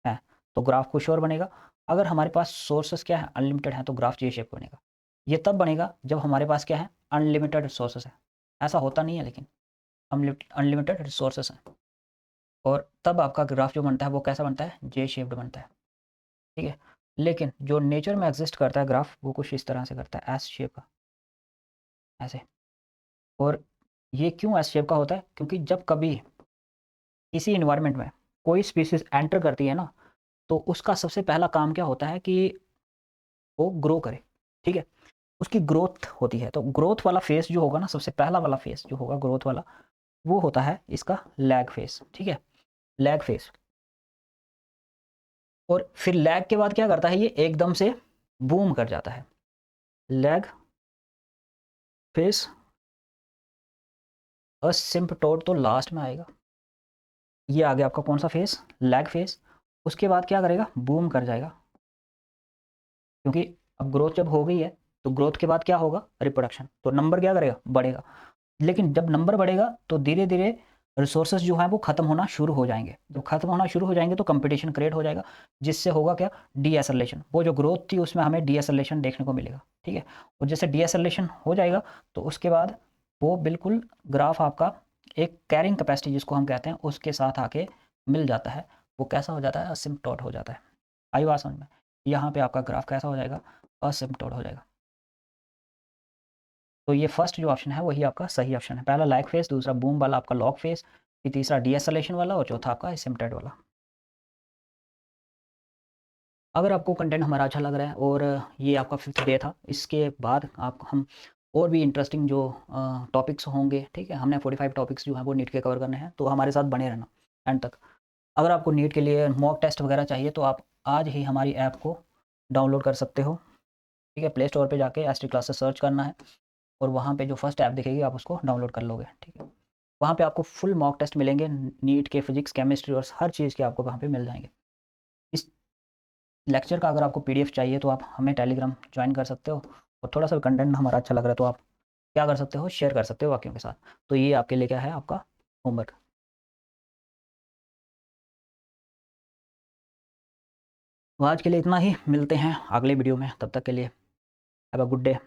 S1: हैं तो ग्राफ कुछ और बनेगा। अगर हमारे पास सोर्सेस क्या है, अनलिमिटेड है, तो ग्राफ जे शेप बनेगा। ये तब बनेगा जब हमारे पास क्या है, अनलिमिटेड रिसोर्सेस है। ऐसा होता नहीं है लेकिन अनलिमिटेड रिसोर्सेस हैं, और तब आपका ग्राफ जो बनता है वो कैसा बनता है, जे शेप्ड बनता है, ठीक है। लेकिन जो नेचर में एग्जिस्ट करता है ग्राफ, वो कुछ इस तरह से करता है, एस शेप का, ऐसे। और ये क्यों एस शेप का होता है, क्योंकि जब कभी किसी इन्वायरमेंट में कोई स्पीसीज एंटर करती है ना, तो उसका सबसे पहला काम क्या होता है कि वो ग्रो करे, ठीक है। उसकी ग्रोथ होती है, तो ग्रोथ वाला फेस जो होगा ना, सबसे पहला वाला फेस जो होगा ग्रोथ वाला, वो होता है इसका लैग फेस, ठीक है, लैग फेस। और फिर लैग के बाद क्या करता है, ये एकदम से बूम कर जाता है, लैग फेस। असिम्पटोट तो लास्ट में आएगा। ये आ गया आपका कौन सा फेस, लैग फेस। उसके बाद क्या करेगा, बूम कर जाएगा, क्योंकि अब ग्रोथ जब हो गई है तो ग्रोथ के बाद क्या होगा, रिप्रोडक्शन, तो नंबर क्या करेगा, बढ़ेगा। लेकिन जब नंबर बढ़ेगा तो धीरे धीरे रिसोर्सेज जो है वो खत्म होना शुरू हो जाएंगे। जब खत्म होना शुरू हो जाएंगे तो कंपटीशन क्रिएट हो जाएगा, जिससे होगा क्या, डीएसएलेशन। वो जो ग्रोथ थी उसमें हमें डीएसएलेशन देखने को मिलेगा, ठीक है। और जैसे डीएसएलेशन हो जाएगा तो उसके बाद वो बिल्कुल ग्राफ आपका एक कैरिंग कैपेसिटी जिसको हम कहते हैं उसके साथ आके मिल जाता है। वो कैसा हो जाता है, असिम्पटोट हो जाता है। आई बात समझ में, यहाँ पे आपका ग्राफ कैसा हो जाएगा, असिम्पटोट हो जाएगा। तो ये फर्स्ट जो ऑप्शन है वही आपका सही ऑप्शन है। पहला लैग फेस, दूसरा बूम वाला आपका लॉग फेस, फिर तीसरा डीएसएलेशन वाला, और चौथा आपका एसिम्पटोट वाला। अगर आपको कंटेंट हमारा अच्छा लग रहा है और ये आपका 5th डे था, इसके बाद आप हम और भी इंटरेस्टिंग जो टॉपिक्स होंगे, ठीक है, हमने 45 टॉपिक्स जो हैं वो नीट के कवर करने हैं, तो हमारे साथ बने रहना एंड तक। अगर आपको नीट के लिए मॉक टेस्ट वगैरह चाहिए तो आप आज ही हमारी ऐप को डाउनलोड कर सकते हो, ठीक है। प्ले स्टोर पे जाके एसटी क्लासेस सर्च करना है और वहाँ पे जो फर्स्ट ऐप दिखेगी आप उसको डाउनलोड कर लोगे, ठीक है। वहाँ पे आपको फुल मॉक टेस्ट मिलेंगे, नीट के फिजिक्स, केमिस्ट्री और हर चीज़ के आपको वहाँ पे मिल जाएंगे। इस लेक्चर का अगर आपको पीडीएफ चाहिए तो आप हमें टेलीग्राम ज्वाइन कर सकते हो, और थोड़ा सा कंटेंट हमारा अच्छा लग रहा है तो आप क्या कर सकते हो, शेयर कर सकते हो बाकियों के साथ। तो ये आपके लिए क्या है, आपका होमवर्क। तो आज के लिए इतना ही, मिलते हैं अगले वीडियो में, तब तक के लिए हैव अ गुड डे।